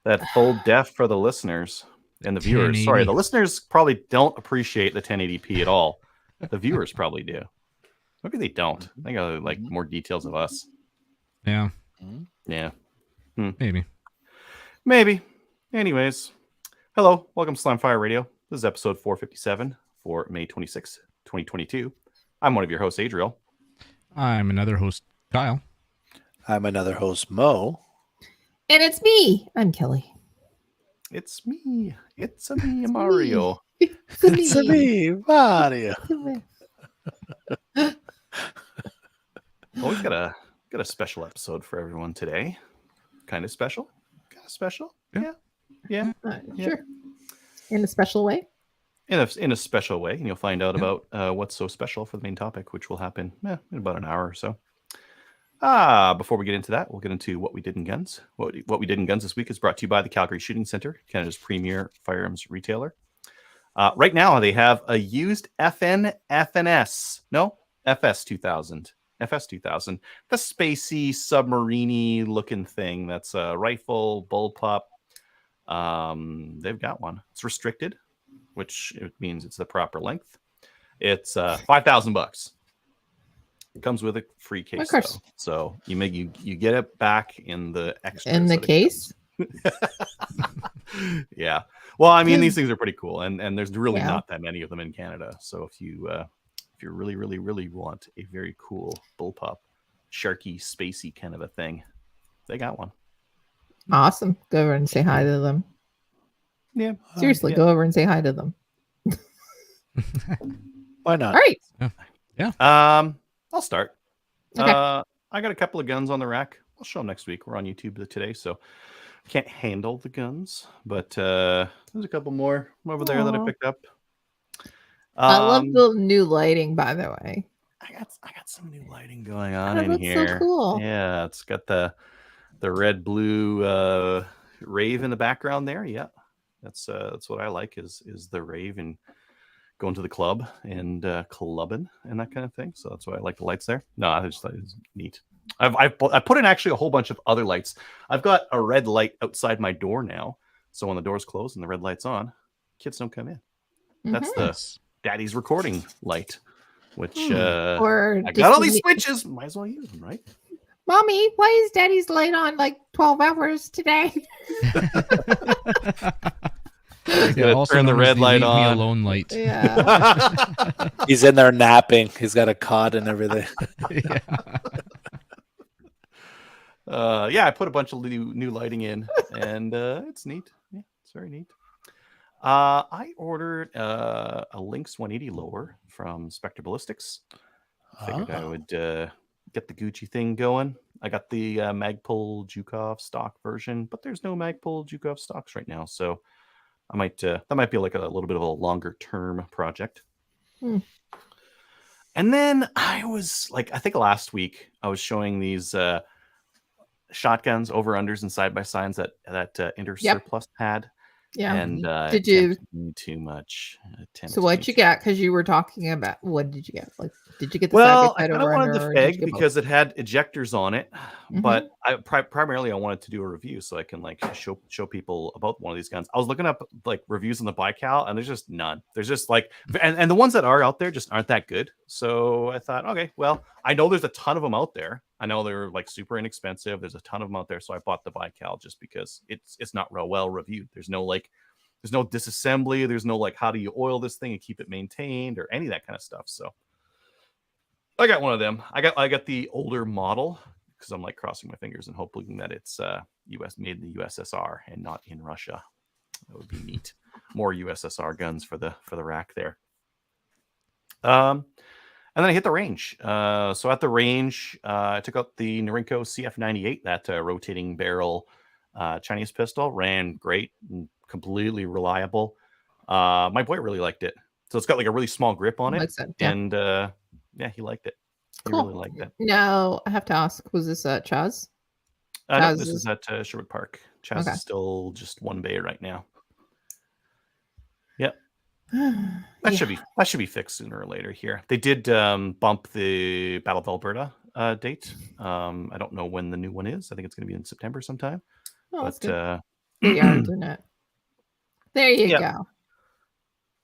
that full def for the listeners and the viewers. 1080. Sorry, the listeners probably don't appreciate the 1080p at all. The viewers probably do. Maybe they don't. They got like more details of us. Yeah, Yeah. maybe. Anyways, hello, welcome to Slamfire Radio. This is episode 457 for May 26, 2022. I'm one of your hosts, Adriel. I'm another host, Kyle. I'm another host, Mo. And it's me. I'm Kelly. It's me. It's a me, Mario. It's a me, Mario. Well, we've got a special episode for everyone today. Kind of special. Kind of special. Yeah. Sure. In a special way. In a special way, and you'll find out about what's so special for the main topic, which will happen in about an hour or so. Before we get into that, we'll get into what we did in guns. What we did in guns this week is brought to you by the Calgary Shooting Centre, Canada's premier firearms retailer. Right now, they have a used FS 2000. FS 2000, the spacey, submarine-y looking thing that's a rifle, bullpup. They've got one. It's restricted, which it means it's the proper length. It's $5,000. It comes with a free case, though. So you get it back in the extra. In the case? Yeah. Well, I mean, these things are pretty cool, and there's really not that many of them in Canada. So if you really, really, really want a very cool bullpup, sharky, spacey kind of a thing, they got one. Awesome. Go over and say hi to them. Yeah. Seriously, go over and say hi to them. Why not? All right. Yeah. I'll start. Okay. I got a couple of guns on the rack. I'll show them next week. We're on YouTube today, so I can't handle the guns, but there's a couple more over there that I picked up. I love the new lighting, by the way. I got some new lighting going on That in looks here. so cool. Yeah, it's got the red blue rave in the background there. Yeah, that's what I like is the rave and going to the club and clubbing and that kind of thing. So that's why I like the lights there. No, I just thought it was neat. I put in actually a whole bunch of other lights. I've got a red light outside my door now, so when the door's closed and the red light's on, kids don't come in. That's the daddy's recording light, which Or I got all these switches. Might as well use them, right? Mommy, why is Daddy's light on like 12 hours today? Also turn the known as red light leave on. Me alone light. Yeah. He's in there napping. He's got a cot and everything. I put a bunch of new lighting in, and it's neat. Yeah, it's very neat. I ordered a Lynx 180 lower from Spectre Ballistics. Figured I would get the Gucci thing going. I got the Magpul Zhukov stock version, but there's no Magpul Zhukov stocks right now, so I might that might be like a little bit of a longer term project. And then I think last week I was showing these shotguns, over unders, and side by sides that Inter Surplus had. Yeah. And did you too much? So what'd you get? Because you were talking about what did you get? Like, did you get the Well, I side by side kind of over wanted under, the or did you FEG get because it had ejectors on it, Mhm. but I primarily I wanted to do a review so I can like show people about one of these guns. I was looking up like reviews on the Bical, and there's just none. There's just like and the ones that are out there just aren't that good. So I thought, okay, well, I know there's a ton of them out there. I know they're like super inexpensive. There's a ton of them out there, so I bought the Bical just because it's not real well reviewed. There's no disassembly. There's no like how do you oil this thing and keep it maintained or any of that kind of stuff. So I got one of them. I got the older model because I'm like crossing my fingers and hoping that it's US made in the USSR and not in Russia. That would be neat. More USSR guns for the rack there. And then I hit the range. So at the range, I took out the Norinco CF98, that rotating barrel Chinese pistol. Ran great, completely reliable. My boy really liked it. So it's got like a really small grip on it. And he liked it. He really liked it. No, I have to ask, was this at Chaz? No, this is at Sherwood Park. Chaz is still just one bay right now. Yep. That should be fixed sooner or later here. They did bump the Battle of Alberta date. I don't know when the new one is. I think it's going to be in September sometime. Oh, but the yards or not. There you Yeah. go.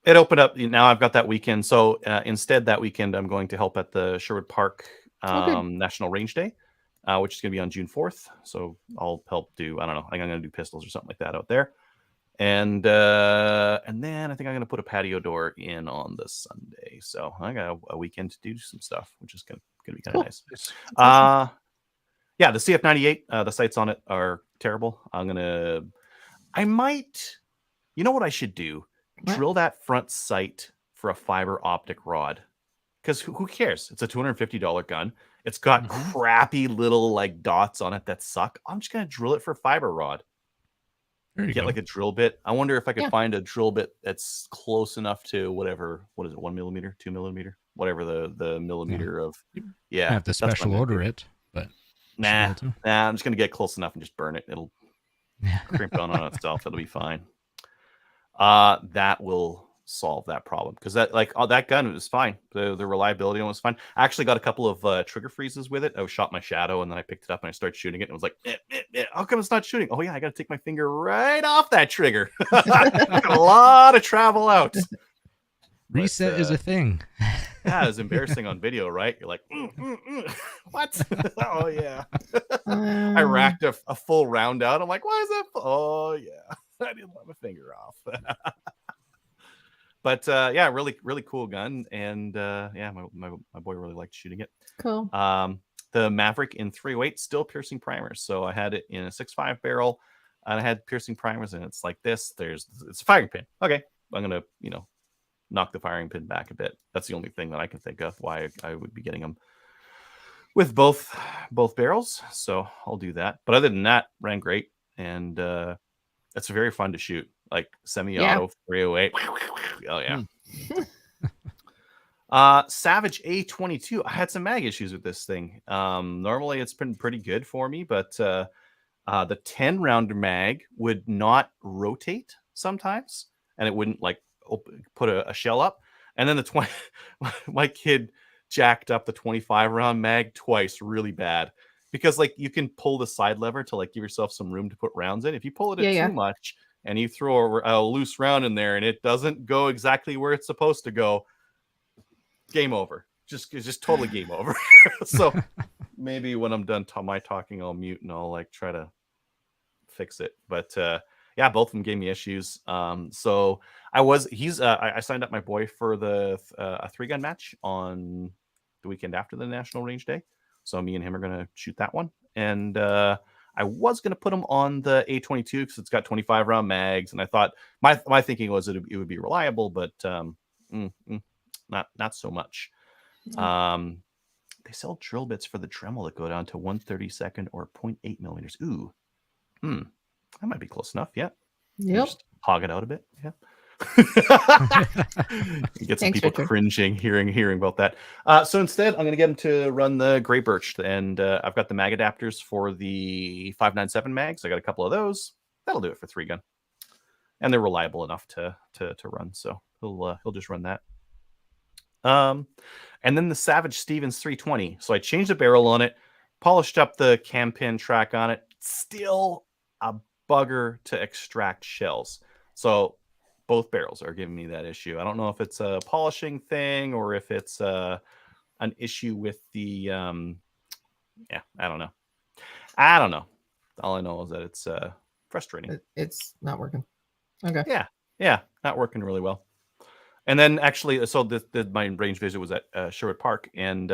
It opened up. Now I've got that weekend. So instead, that weekend, I'm going to help at the Sherwood Park good. National Range Day, which is going to be on June 4th. So I'll help do, I don't know, I think I'm going to do pistols or something like that out there. And then I think I'm going to put a patio door in on the Sunday. So I got a weekend to do some stuff, which is going to be kind of nice. It's- Awesome. Yeah, the CF98, the sights on it are terrible. I might, you know what I should do? What? Drill that front sight for a fiber optic rod. Because who cares? It's a $250 gun. It's got crappy little like dots on it that suck. I'm just going to drill it for fiber rod. There you Get go. like a drill bit. I wonder if I could Yeah. find a drill bit that's close enough to whatever. What is it? 1 millimeter, 2 millimeter, whatever the millimeter of. Yeah, I have to that's what I'm special gonna order do. it, but Nah, should be able to. I'm just gonna get close enough and just burn it. It'll Yeah. crimp down on itself. It'll be fine. That will solve that problem because that gun was fine. The reliability on it was fine. I actually got a couple of trigger freezes with it. I shot my shadow and then I picked it up and I started shooting it and it was like, how come it's not shooting? Oh yeah, I got to take my finger right off that trigger. A lot of travel out. Reset is a thing. Yeah, it was embarrassing on video, right? You're like, what? Oh yeah. I racked a full round out. I'm like, why is that? Oh yeah, I didn't let my finger off. But yeah, really, really cool gun, and yeah, my boy really liked shooting it. Cool. The Maverick in 308 still piercing primers, so I had it in a 6.5 barrel, and I had piercing primers, and it's like this. It's a firing pin. Okay, I'm gonna knock the firing pin back a bit. That's the only thing that I can think of why I would be getting them with both barrels. So I'll do that. But other than that, ran great, and it's very fun to shoot. Like semi-auto 308. Oh yeah. Savage A22. I had some mag issues with this thing. Normally it's been pretty good for me, but the 10 round mag would not rotate sometimes, and it wouldn't like put a shell up. And then the 20 my kid jacked up the 25 round mag twice really bad because like you can pull the side lever to like give yourself some room to put rounds in. If you pull it too much and you throw a loose round in there and it doesn't go exactly where it's supposed to go, game over. It's just totally game over. So maybe when I'm done my talking, I'll mute and I'll like try to fix it. But yeah, both of them gave me issues. So I signed up my boy for the a 3-gun match on the weekend after the National Range Day. So me and him are gonna shoot that one. And I was gonna put him on the A22 because it's got 25 round mags, and I thought my thinking was it would be reliable, but not so much. They sell drill bits for the Dremel that go down to 1/32 or 0.8 millimeters. Ooh, that might be close enough. Yeah. Yep. Just hog it out a bit. Yeah. Get some Thanks, people Richard. cringing hearing about that. So instead, I'm going to get them to run the Grey Birch, and I've got the mag adapters for the 597 mags. I got a couple of those. That'll do it for 3-gun, and they're reliable enough to run. So he'll just run that. And then the Savage Stevens 320. So I changed the barrel on it, polished up the cam pin track on it. Still a bugger to extract shells. So both barrels are giving me that issue. I don't know if it's a polishing thing or if it's an issue with the I don't know. All I know is that it's frustrating. It's not working. Okay. Yeah, not working really well. And then actually, so my range visit was at Sherwood Park, and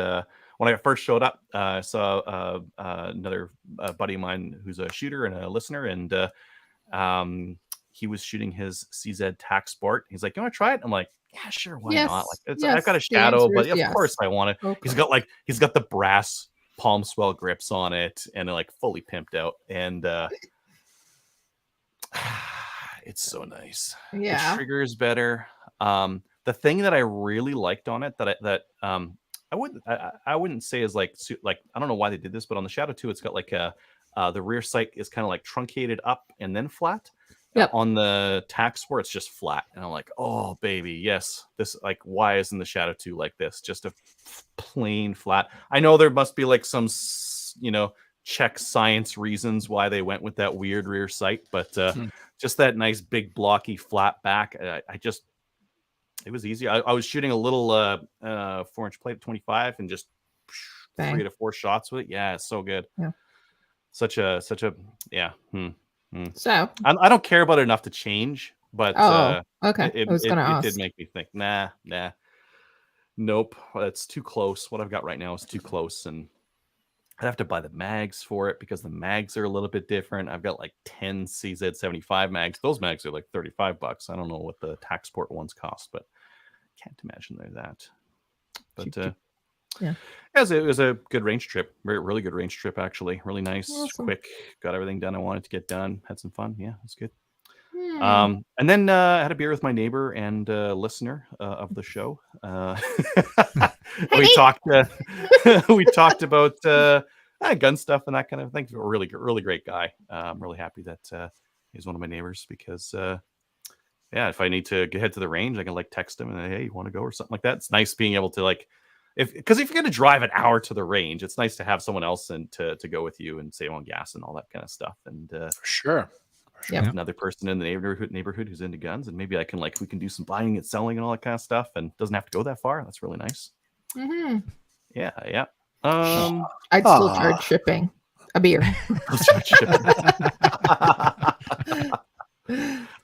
when I first showed up, I saw another buddy of mine who's a shooter and a listener, and he was shooting his CZ Tac Sport. He's like, "You want to try it?" I'm like, "Yeah, sure, why not?" Like, I've got a shadow, but of course I want it. Okay. He's got the brass palm swell grips on it, and like fully pimped out, and it's so nice. Yeah. The trigger is better. The thing that I really liked on it I wouldn't say is like I don't know why they did this, but on the Shadow 2, it's got like the rear sight is kind of like truncated up and then flat. Yep. On the Tac Sport, it's just flat, and I'm like, oh baby, yes. This like why isn't the Shadow 2 like this? Just a plain flat. I know there must be like some check science reasons why they went with that weird rear sight, but just that nice big blocky flat back. It was easy. I was shooting a little 4-inch plate at 25 and just 3 to 4 shots with it. Yeah, it's so good. Yeah. Such a yeah. So I don't care about it enough to change, but okay. it I was going to ask. did make me think, nah, nope, it's too close. What I've got right now is too close, and I'd have to buy the mags for it because the mags are a little bit different. I've got like 10 CZ75 mags. Those mags are like $35. I don't know what the Taxport ones cost, but can't imagine they're that. But yeah, it was a good range trip. Really good range trip, actually. Really nice, Awesome. quick. Got everything done I wanted to get done. Had some fun. Yeah, it was good. Hmm. And then I had a beer with my neighbor and listener of the show. We talked. We talked about gun stuff and that kind of thing. Really great guy. I'm really happy that he's one of my neighbors because if I need to head to the range, I can like text him and hey, you want to go or something like that. It's nice being able to like because if you're going to drive an hour to the range, it's nice to have someone else and to go with you and save on gas and all that kind of stuff. And For sure. Yeah. another person in the neighborhood who's into guns, and maybe I can we can do some buying and selling and all that kind of stuff, and doesn't have to go that far. That's really nice. Mm-hmm. Yeah. I'd still charge shipping a beer.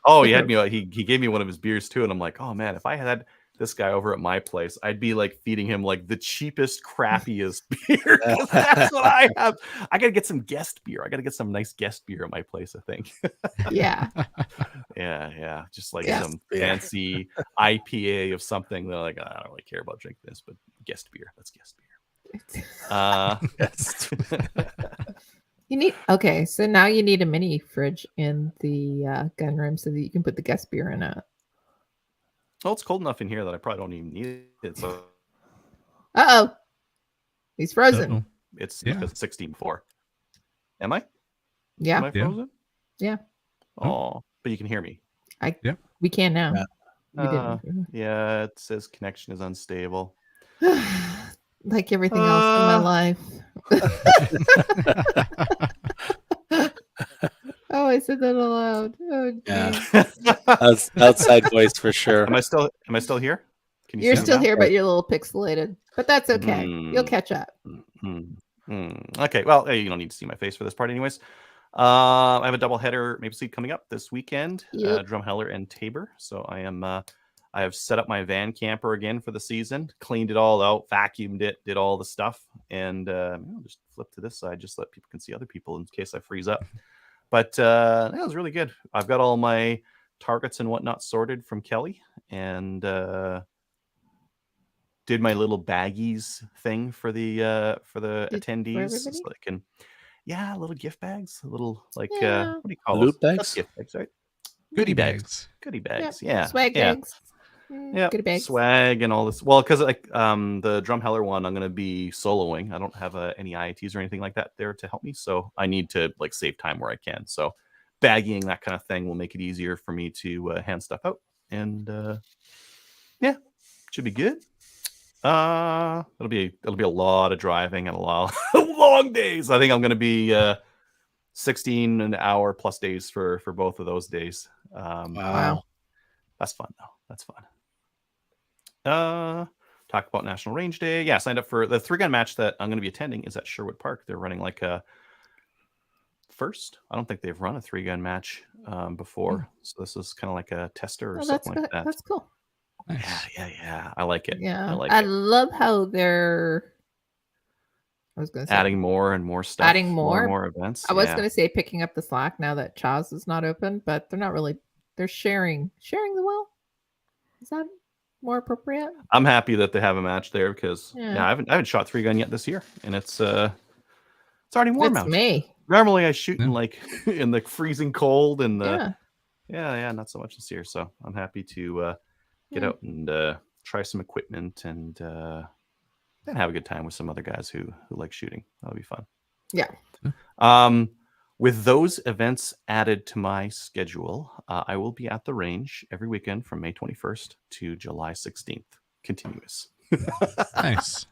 Oh, he had me. He gave me one of his beers too, and I'm like, oh man, if I had this guy over at my place, I'd be like feeding him like the cheapest, crappiest beer. That's what I have. I gotta get some guest beer. I gotta get some nice guest beer at my place, I think. Yeah. Yeah. Just like Yes. some fancy IPA of something. They're like, I don't really care about drinking this, but guest beer. That's guest beer. Yes. So now you need a mini fridge in the gun room so that you can put the guest beer in it. Well, it's cold enough in here that I probably don't even need it. So He's frozen. Uh-oh. it's Yeah. because 16.4. Am I? Yeah. Am I Yeah. frozen? Yeah. Oh, but you can hear me. We can now. Yeah. We didn't. Yeah, it says connection is unstable. Like everything else in my life. Oh, I said that aloud. Oh, Yeah. Outside voice for sure. Am I still here? Can you You're see me still now? here, but you're a little pixelated. But that's okay. You'll catch up. Okay, well, hey, you don't need to see my face for this part anyways. I have a double header Maple Seed coming up this weekend, Yep. Drumheller and Tabor. So I have set up my van camper again for the season, cleaned it all out, vacuumed it, did all the stuff, and I'll just flip to this side just so that people can see other people in case I freeze up. But that was really good. I've got all my targets and whatnot sorted from Kelly, and did my little baggies thing for the attendees, so everybody? they can, little gift bags, a little what Yeah. do you call Loot those? bags? That's gift bags, right? Goodie bags. Goodie bags, yeah. Swag yeah. bags. Yeah, Goodie bags. swag and all this. Well, because the Drumheller one, I'm going to be soloing. I don't have any IATs or anything like that there to help me, so I need to save time where I can. So bagging, that kind of thing, will make it easier for me to hand stuff out, and should be good. It'll be a lot of driving and a lot of long days. I think I'm going to be 16 an hour plus days for both of those days. Wow. That's fun though. That's fun. Talk about National Range Day. Yeah, signed up for the 3-gun match that I'm going to be attending is at Sherwood Park. They're running like a first. I don't think they've run a 3-gun match before, so this is kind of like a tester or something like that. That's cool. Nice. Yeah. I like it. Yeah, I like I it. love how they're. I was going to say Adding more and more stuff. Adding more and more? more events. I was going to say picking up the slack now that Chaz is not open, but they're not really. They're sharing the well. Is that more appropriate? I'm happy that they have a match there because Yeah. I haven't shot 3-gun yet this year, and it's already warm It's out. May. Normally I shoot in in the freezing cold and the Yeah. not so much this year. So I'm happy to get Yeah. out and try some equipment and have a good time with some other guys who like shooting. That'll be fun. Yeah. With those events added to my schedule, I will be at the range every weekend from May 21st to July 16th. Continuous. Nice.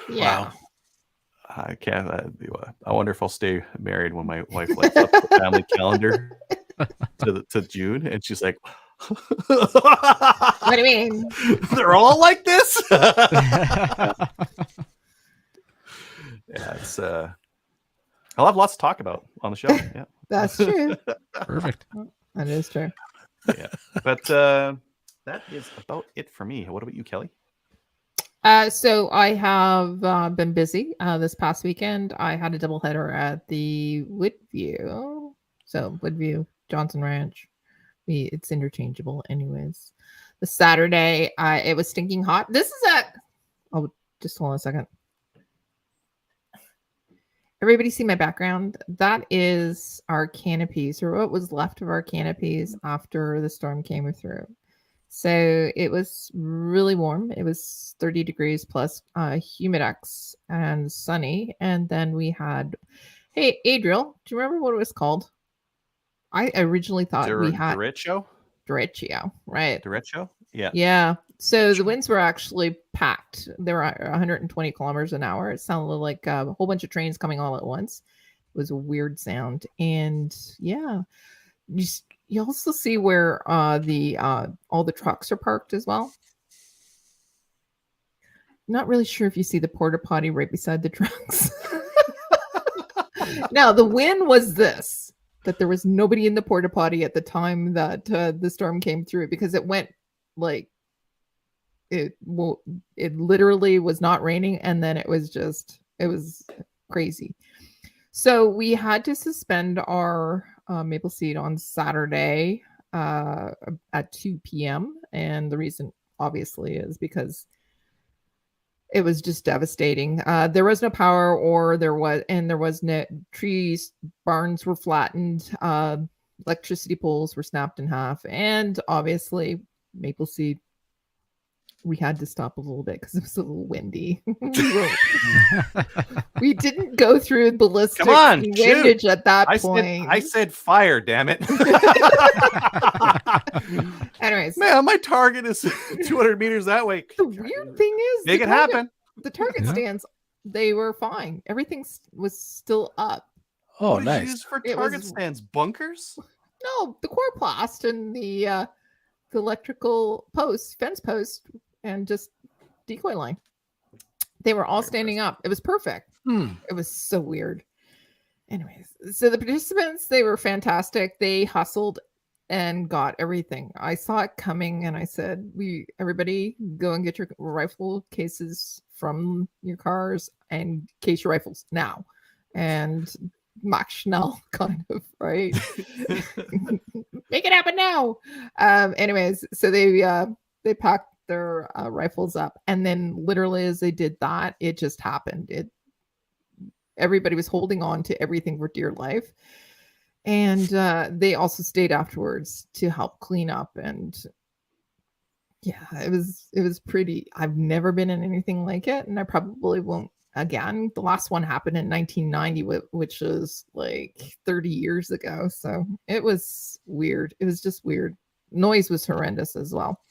Yeah. Wow. I can't. I wonder if I'll stay married when my wife lights up the family calendar to June, and she's like, What do you mean? They're all like this. Yeah, it's. I'll have lots to talk about on the show. Yeah, That's true. Perfect. That is true. yeah. But that is about it for me. What about you, Kelly? So I have been busy this past weekend. I had a doubleheader at the Woodview. So Woodview, Johnson Ranch. It's interchangeable anyways. The Saturday, it was stinking hot. This is at, oh, just hold on a second. Everybody see my background? That is our canopies, or what was left of our canopies after the storm came through. So it was really warm. It was 30 degrees plus humidex and sunny. And then we had, hey, Adriel, do you remember what it was called? I originally thought we had derecho, right? Derecho, yeah. Yeah. So the winds were actually packed. They were 120 kilometers an hour. It sounded like a whole bunch of trains coming all at once. It was a weird sound. And yeah, you also see where all the trucks are parked as well. Not really sure if you see the porta potty right beside the trucks. Now, the win was this, that there was nobody in the porta potty at the time that the storm came through, because it went like, it literally was not raining, and then it was crazy. So we had to suspend our maple seed on Saturday at 2 p.m. And the reason obviously is because it was just devastating. There was no power, there was no trees, barns were flattened, electricity poles were snapped in half, and obviously maple seed, we had to stop a little bit because it was a little windy. We didn't go through ballistic windage at that point. I said fire, damn it. Anyways, man, my target is 200 meters that way. The weird thing is, make it happen. The target stands, they were fine. Everything was still up. Oh, what did nice. you use for target stands? Bunkers? No, the chloroplast and the electrical post, fence post, and just decoy line. They were all standing up. It was perfect. It was so weird. Anyways, so the participants, they were fantastic. They hustled and got everything. I saw it coming, and I said, everybody go and get your rifle cases from your cars and case your rifles now. And Max Schnell kind of, right? Make it happen now. Anyways, so they packed their rifles up, and then literally as they did that, it just happened. Everybody was holding on to everything for dear life, and they also stayed afterwards to help clean up. And yeah, it was pretty. I've never been in anything like it, and I probably won't again. The last one happened in 1990, which was like 30 years ago. So it was weird. It was just weird. Noise was horrendous as well.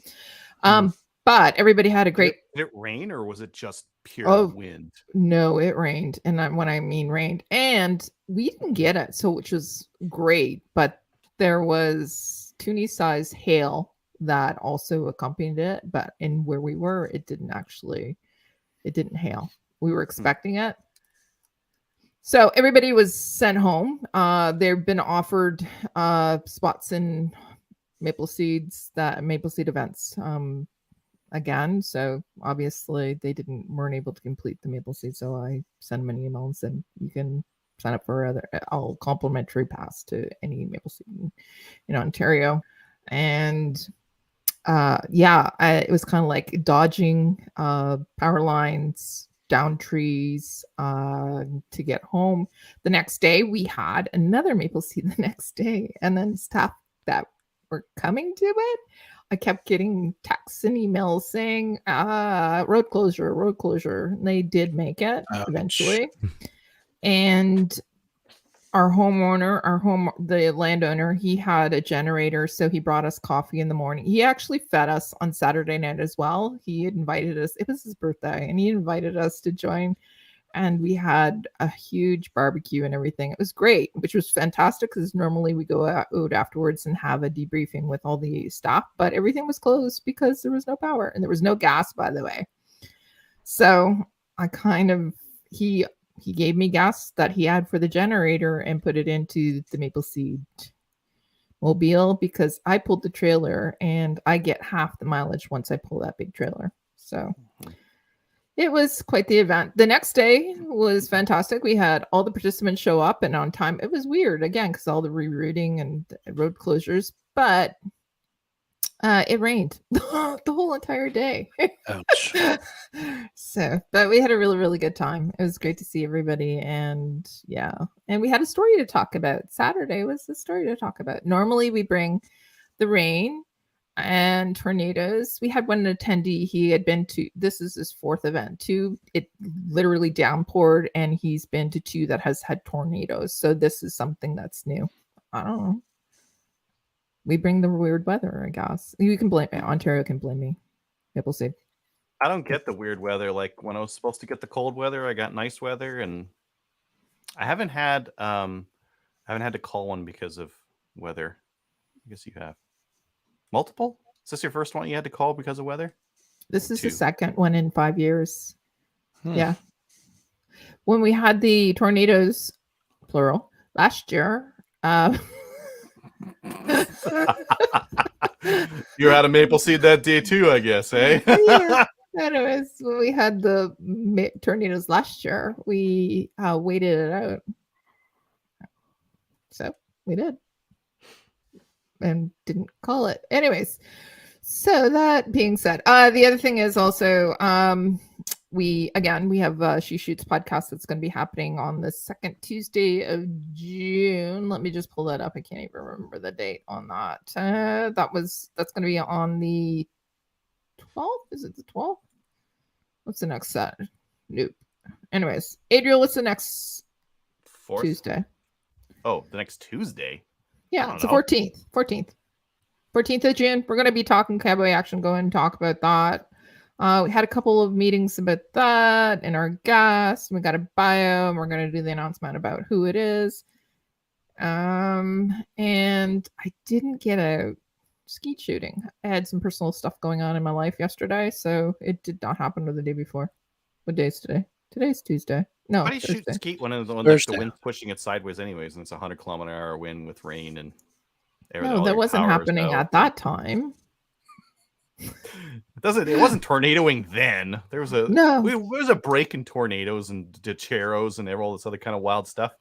But everybody had a great. Did it rain, or was it just pure wind? No, it rained. And when I mean rained, and we didn't get it, so which was great. But there was Toonie-size hail that also accompanied it. But in where we were, it didn't hail. We were expecting it. So everybody was sent home. They've been offered spots in maple seed events again. So obviously they weren't able to complete the maple seed. So I sent them an email and said, you can sign up for a complimentary pass to any maple seed in Ontario. And it was kind of like dodging power lines, down trees to get home. The next day we had another maple seed the next day, and then staff that were coming to it, I kept getting texts and emails saying road closure. And they did make it eventually. And the landowner, he had a generator, so he brought us coffee in the morning. He actually fed us on Saturday night as well. He invited us. It was his birthday, and he invited us to join and we had a huge barbecue and everything. It was great, which was fantastic because normally we go out afterwards and have a debriefing with all the staff, but everything was closed because there was no power and there was no gas, by the way. So I kind of he gave me gas that he had for the generator and put it into the Maple Seed mobile because I pulled the trailer and I get half the mileage once I pull that big trailer. So it was quite the event. The next day was fantastic. We had all the participants show up and on time. It was weird again because all the rerouting and road closures, but it rained the whole entire day. Ouch. So, but we had a really, really good time. It was great to see everybody. And yeah, and we had a story to talk about. Saturday was the story to talk about. Normally we bring the rain and tornadoes. We had one attendee. He had been to, this is his fourth event. Two, it literally downpoured, and he's been to two that has had tornadoes. So this is something that's new. I don't know. We bring the weird weather, I guess. You can blame me. Ontario can blame me. We'll see. I don't get the weird weather. Like when I was supposed to get the cold weather, I got nice weather, and I haven't had to call one because of weather. I guess you have multiple. Is this your first one you had to call because of weather? This is Two. the second one in 5 years. Yeah. When we had the tornadoes, plural, last year. You're out of Maple Seed that day too, I guess, eh? Yeah. Anyways, when we had the tornadoes last year, we waited it out. So we did. And didn't call it. Anyways, so that being said, the other thing is also we have She Shoots podcast that's going to be happening on the second Tuesday of June. Let me just pull that up. I can't even remember the date on that. That's going to be on the 12th. Is it the 12th? What's the next set? Nope. Anyways, Adriel, what's the next Tuesday? Oh, the next Tuesday. Yeah, it's the 14th. 14th of June. We're going to be talking Cowboy Action. Go and talk about that. We had a couple of meetings about that and our guests. We got a bio, and we're going to do the announcement about who it is. And I didn't get a skeet shooting. I had some personal stuff going on in my life yesterday, so it did not happen the day before. What day is today? Today's Tuesday. No, why do you Thursday. shoot skeet when the wind's pushing it sideways anyways, and it's 100-kilometer-an-hour wind with rain and no, that wasn't happening at that time. It wasn't tornadoing then. There was a break in tornadoes and decheros and all this other kind of wild stuff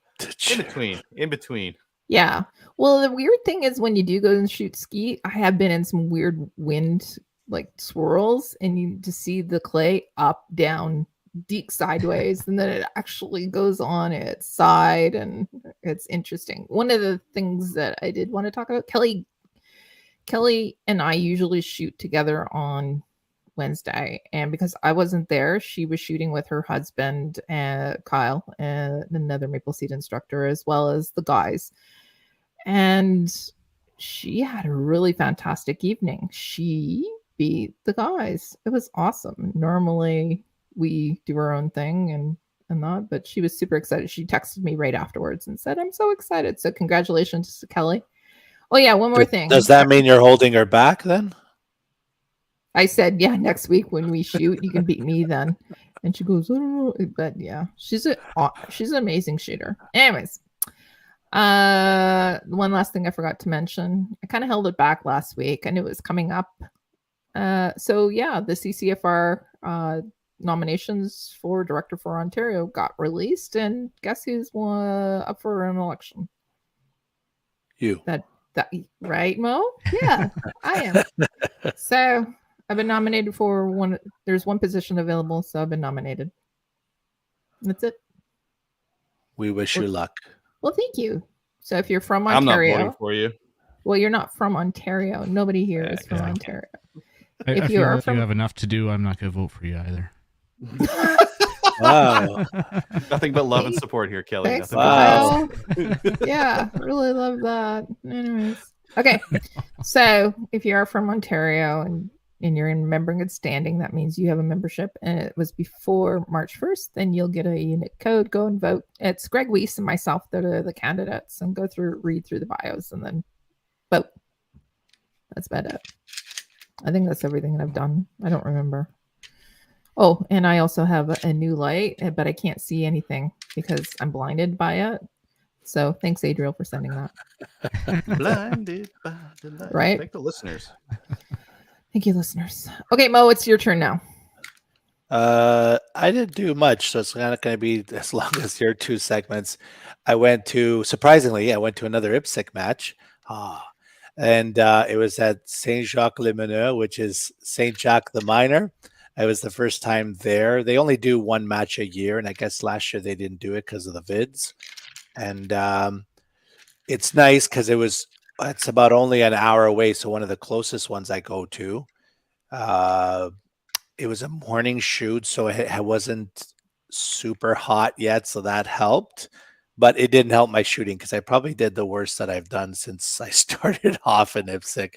in between. Yeah. Well, the weird thing is when you do go and shoot skeet, I have been in some weird wind like swirls, and you just see the clay up, down, deep sideways, and then it actually goes on its side, and it's interesting. One of the things that I did want to talk about, Kelly and I usually shoot together on Wednesday, and because I wasn't there, she was shooting with her husband, Kyle, and another Maple Seed instructor, as well as the guys. And she had a really fantastic evening. She beat the guys. It was awesome. Normally we do our own thing and that, but she was super excited. She texted me right afterwards and said, "I'm so excited." So congratulations to Kelly. Oh yeah, one more thing. Does that mean you're holding her back then? I said, yeah, next week when we shoot, you can beat me then. And she goes, I don't know. But yeah, she's an amazing shooter. Anyways, one last thing I forgot to mention. I kind of held it back last week. I knew it was coming up. So yeah, the CCFR nominations for Director for Ontario got released, and guess who's up for an election? You. That right, Mo? Yeah, I am. So I've been nominated for one. There's one position available, so I've been nominated. That's it. We wish you luck. Well, thank you. So if you're from Ontario, I'm not voting for you. Well, you're not from Ontario. Nobody here is from Ontario. I feel like you have enough to do. I'm not going to vote for you either. Wow. Nothing but love and support here, Kelly. Thanks. Wow. Yeah, really love that. Anyways. Okay. So if you are from Ontario and and you're in member in good standing, that means you have a membership, and it was before March 1st, then you'll get a unit code. Go and vote. It's Greg Weiss and myself that are the candidates, and read through the bios, and then vote. That's about it. I think that's everything that I've done. I don't remember. Oh, and I also have a new light, but I can't see anything because I'm blinded by it. So thanks, Adriel, for sending that. Blinded by the light. Right? Thank the listeners. Thank you, listeners. Okay, Mo, it's your turn now. I didn't do much, so it's not going to be as long as your 2 segments. Surprisingly, I went to another IPSC match. And it was at Saint-Jacques-le-Mineur, which is Saint Jacques the Minor. It was the first time there. They only do 1 match a year, and I guess last year they didn't do it because of the vids. And it's nice because it's about only an hour away, so one of the closest ones I go to. It was a morning shoot, so it wasn't super hot yet, so that helped. But it didn't help my shooting because I probably did the worst that I've done since I started off in IPSC.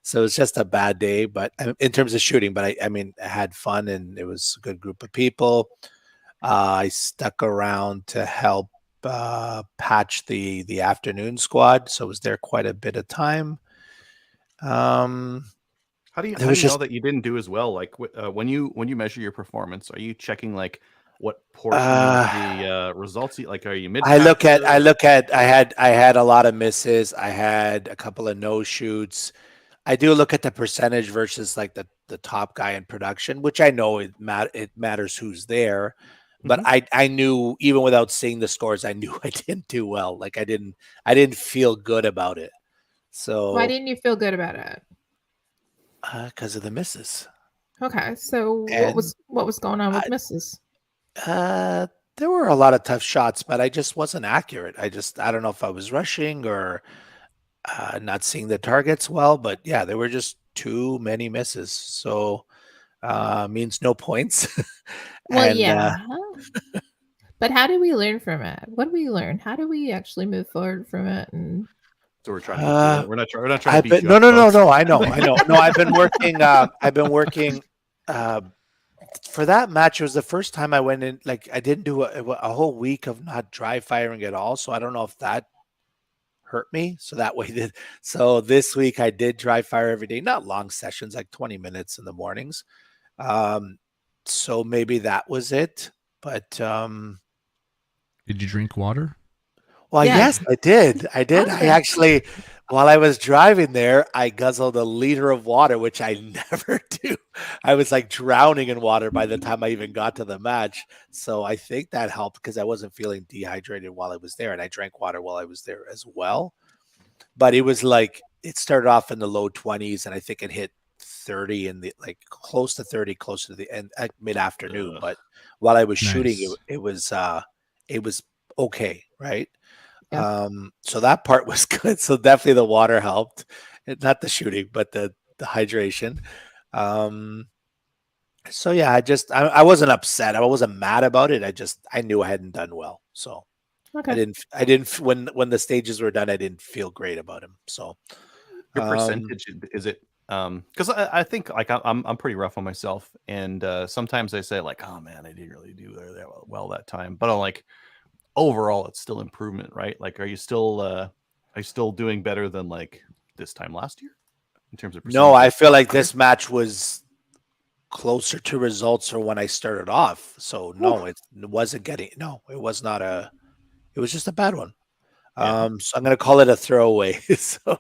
So it's just a bad day, but in terms of shooting, but I mean, I had fun and it was a good group of people. I stuck around to help patch the afternoon squad, so I was there quite a bit of time. How do you know that you didn't do as well? Like when you measure your performance, are you checking like what portion of the results? Like, are you mid? I had a lot of misses. I had a couple of no shoots. I do look at the percentage versus like the top guy in production, which I know it matters who's there. But I knew, even without seeing the scores, I knew I didn't do well. Like I didn't feel good about it. So why didn't you feel good about it? Because of the misses. Okay, so what was going on with misses? There were a lot of tough shots, but I just wasn't accurate. I don't know if I was rushing or not seeing the targets well, but yeah, there were just too many misses. So means no points. Well, yeah. But how do we learn from it? What do we learn? How do we actually move forward from it? And so we're trying to we're not trying to beat you no, up, no. I know. No, I've been working. For that match, it was the first time I went in. Like I didn't do a whole week of not dry firing at all. So I don't know if that hurt me. So that way so this week I did dry fire every day, not long sessions, like 20 minutes in the mornings. So maybe that was it. But did you drink water? Well, Yeah. yes, I did. I actually, while I was driving there, I guzzled a liter of water, which I never do. I was like drowning in water by the time I even got to the match. So I think that helped because I wasn't feeling dehydrated while I was there. And I drank water while I was there as well. But it was like, it started off in the low 20s and I think it hit 30 in the like close to 30, close to the end at mid-afternoon. But while I was shooting, it was okay, right? Yeah. So that part was good. So definitely the water helped, not the shooting, but the hydration. So yeah, I wasn't upset. I wasn't mad about it. I knew I hadn't done well. So okay. I didn't when the stages were done, I didn't feel great about him. So your percentage, is it because I think like I'm pretty rough on myself, and sometimes I say like, oh man, I didn't really do that well that time, but I'm like, overall it's still improvement, right? Like are you still doing better than like this time last year in terms of percentage? No, I feel like this match was closer to results for when I started off. So no, it wasn't it was not it was just a bad one. So I'm gonna call it a throwaway. So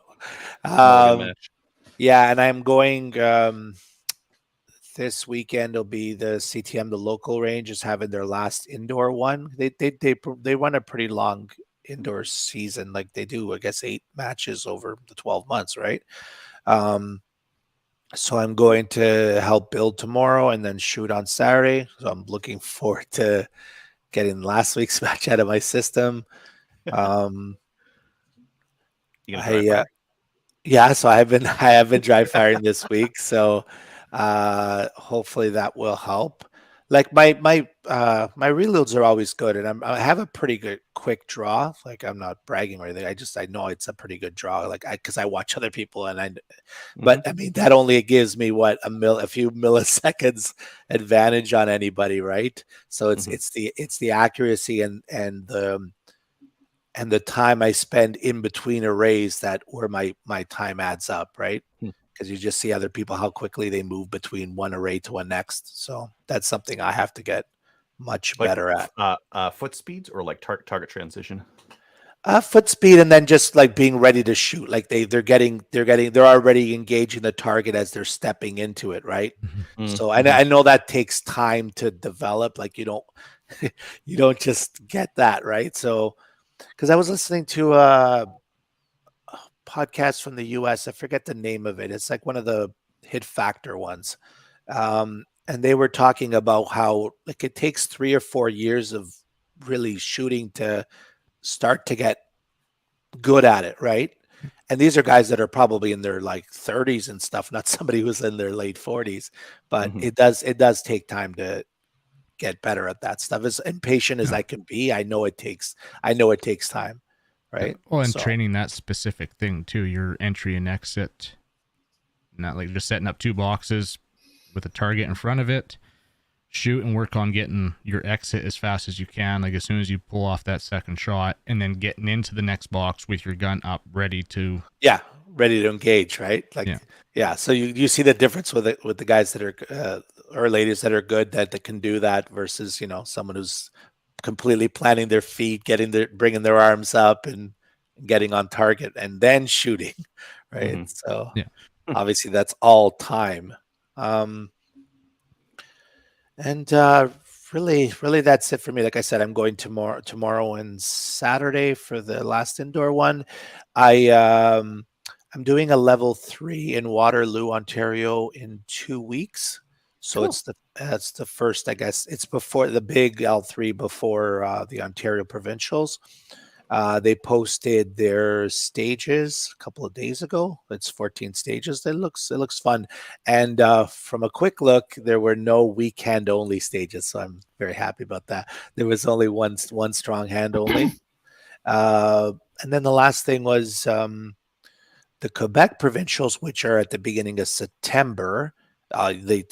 yeah, and I'm going this weekend will be the CTM, the local range is having their last indoor one. They run a pretty long indoor season, like they do, I guess 8 matches over the 12 months, right? So I'm going to help build tomorrow and then shoot on Saturday. So I'm looking forward to getting last week's match out of my system. You gonna dry fire? Yeah, so I have been dry firing this week. So hopefully that will help. Like my reloads are always good, and I have a pretty good quick draw. Like I'm not bragging or anything. I know it's a pretty good draw. Like because I watch other people, but I mean that only gives me what a few milliseconds advantage on anybody, right? So it's the accuracy and the time I spend in between arrays that where my time adds up, right? Because you just see other people how quickly they move between one array to a next. So that's something I have to get much better at. Foot speeds or like target transition. Foot speed, and then just like being ready to shoot. Like they're already engaging the target as they're stepping into it, right? So I know that takes time to develop. Like you don't just get that, right? So because I was listening to podcast from the US. I forget the name of it. It's like one of the Hit Factor ones. And they were talking about how like it takes 3 or 4 years of really shooting to start to get good at it, right? And these are guys that are probably in their like 30s and stuff, not somebody who's in their late 40s. But it does take time to get better at that stuff. As impatient as I can be, I know it takes time. Right. Well, and training that specific thing too, your entry and exit, not like just setting up 2 boxes with a target in front of it, shoot and work on getting your exit as fast as you can. Like as soon as you pull off that second shot, and then getting into the next box with your gun up, ready to engage. Right. Like, yeah. So you see the difference with the guys that are, or ladies that are good that can do that versus, someone who's completely planting their feet, bringing their arms up and getting on target and then shooting, right? So obviously that's all time. Really that's it for me. Like I said, I'm going tomorrow and Saturday for the last indoor one. I'm doing a level 3 in Waterloo, Ontario in 2 weeks. So cool. It's the first, I guess it's before the big L3 before the Ontario provincials. They posted their stages a couple of days ago. It's 14 stages. It looks fun. And from a quick look, there were no weekend only stages. So I'm very happy about that. There was only one strong hand only. And then the last thing was the Quebec provincials, which are at the beginning of September. They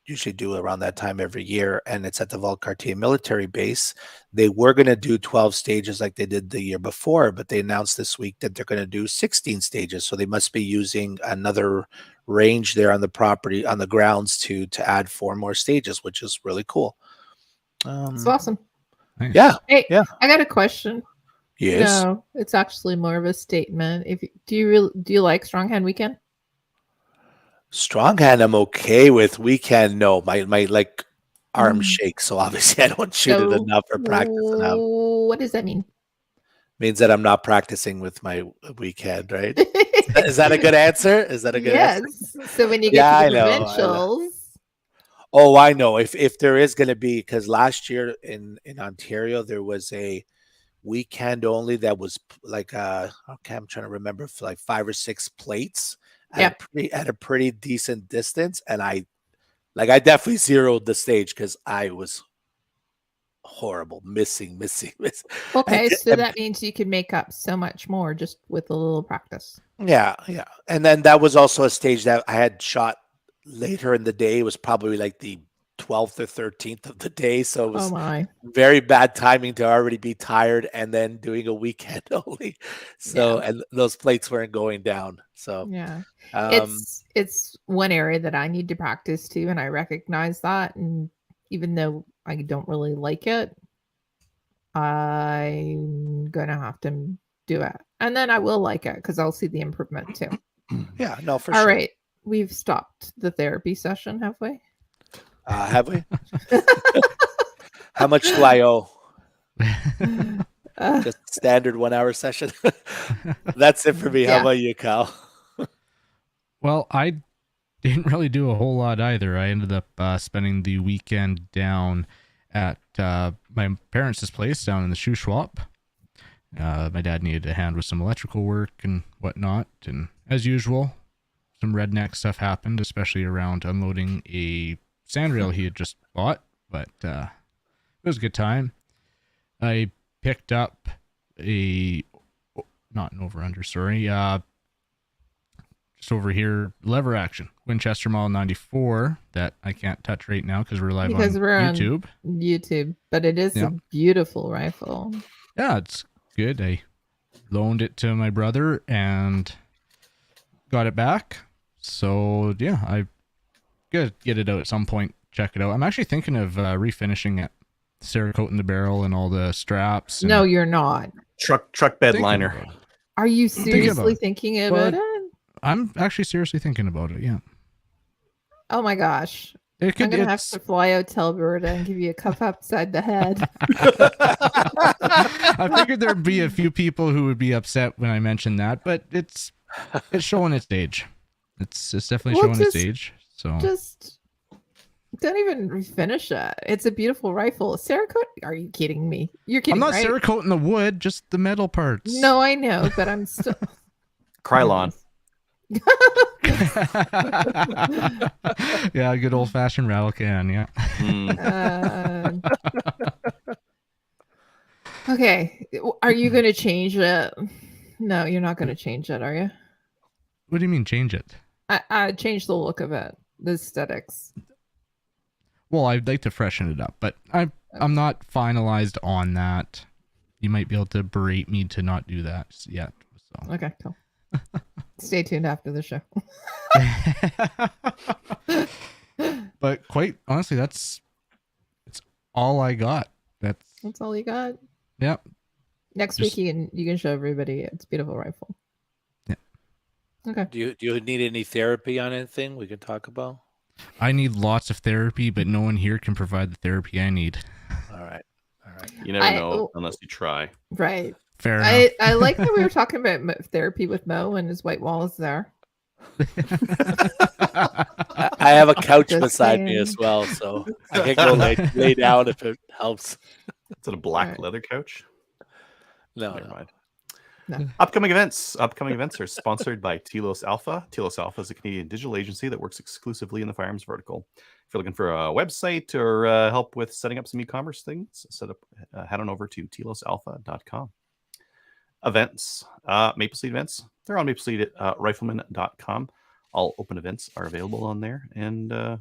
usually do around that time every year, and it's at the Valcartier military base. They were going to do 12 stages like they did the year before, but they announced this week that they're going to do 16 stages. So they must be using another range there on the property, on the grounds to add 4 more stages, which is really cool. It's awesome. Nice. Yeah. Hey, yeah. I got a question. Yes. No, it's actually more of a statement. Do you like Strong Hand Weekend? Strong hand, I'm okay with. Weekend, no. My like arm shake, so obviously I don't shoot it enough or practice enough. What does that mean? Means that I'm not practicing with my weekend, right? Is that a good answer? Is that a good answer? Yes. So when you get to the provincials. Oh, I know. If there is going to be, because last year in Ontario there was a weekend only that was like okay, I'm trying to remember, for like 5 or 6 plates at a pretty decent distance, and I definitely zeroed the stage because I was horrible, missing. Okay, so that means you can make up so much more just with a little practice. Yeah. And then that was also a stage that I had shot later in the day. It was probably like the 12th or 13th of the day, so it was very bad timing to already be tired and then doing a weekend only. So and those plates weren't going down. So it's one area that I need to practice too, and I recognize that. And even though I don't really like it, I'm gonna have to do it, and then I will like it because I'll see the improvement too. Yeah, no, for sure. All right, we've stopped the therapy session halfway. Have we? How much do I owe? Just standard 1 hour session. That's it for me. How about you, Kyle? Well, I didn't really do a whole lot either. I ended up spending the weekend down at my parents' place down in the shoe swap. My dad needed a hand with some electrical work and whatnot. And as usual, some redneck stuff happened, especially around unloading a sandrail he had just bought But it was a good time. I picked up not an over-under, sorry, just over here, lever action, Winchester Model 94, that I can't touch right now because we're live on YouTube. But it is a beautiful rifle. Yeah, it's good. I loaned it to my brother and got it back. So yeah, I gotta get it out at some point. Check it out. I'm actually thinking of refinishing it, Cerakoting the barrel and all the straps. No, you're not. Truck bed liner. Are you seriously thinking about it? I'm actually seriously thinking about it. Yeah. Oh my gosh. I'm gonna have to fly out to Alberta and give you a cuff upside the head. I figured there'd be a few people who would be upset when I mentioned that, but it's showing its age. It's definitely showing its age. So just don't even refinish it. It's a beautiful rifle. Cerakote? Are you kidding me? You're kidding. I'm not right? Cerakoting the wood, just the metal parts. No, I know, but I'm still Krylon. Yeah, good old fashioned rattle can. Yeah. Okay. Are you going to change it? No, you're not going to change it, are you? What do you mean change it? I change the look of it, the aesthetics. Well, I'd like to freshen it up, but I'm not finalized on that. You might be able to berate me to not do that yet. So. Okay, cool. Stay tuned after the show. But quite honestly, it's all I got. That's all you got. Yep. Next week you can show everybody it's a beautiful rifle. Yeah. Okay. Do you need any therapy on anything we can talk about? I need lots of therapy, but no one here can provide the therapy I need. All right. You never know unless you try. Right. Fair enough. I like that we were talking about therapy with Mo and his white walls there. I have a couch beside me as well, so I can go lay down if it helps. Is it a black leather couch? No, never mind. No. Upcoming events are sponsored by Telos Alpha. Telos Alpha is a Canadian digital agency that works exclusively in the firearms vertical. If you're looking for a website or help with setting up some e-commerce things, head on over to telosalpha.com. Events, Maple Seed events. They're on mapleseedrifleman.com. All open events are available on there, and they're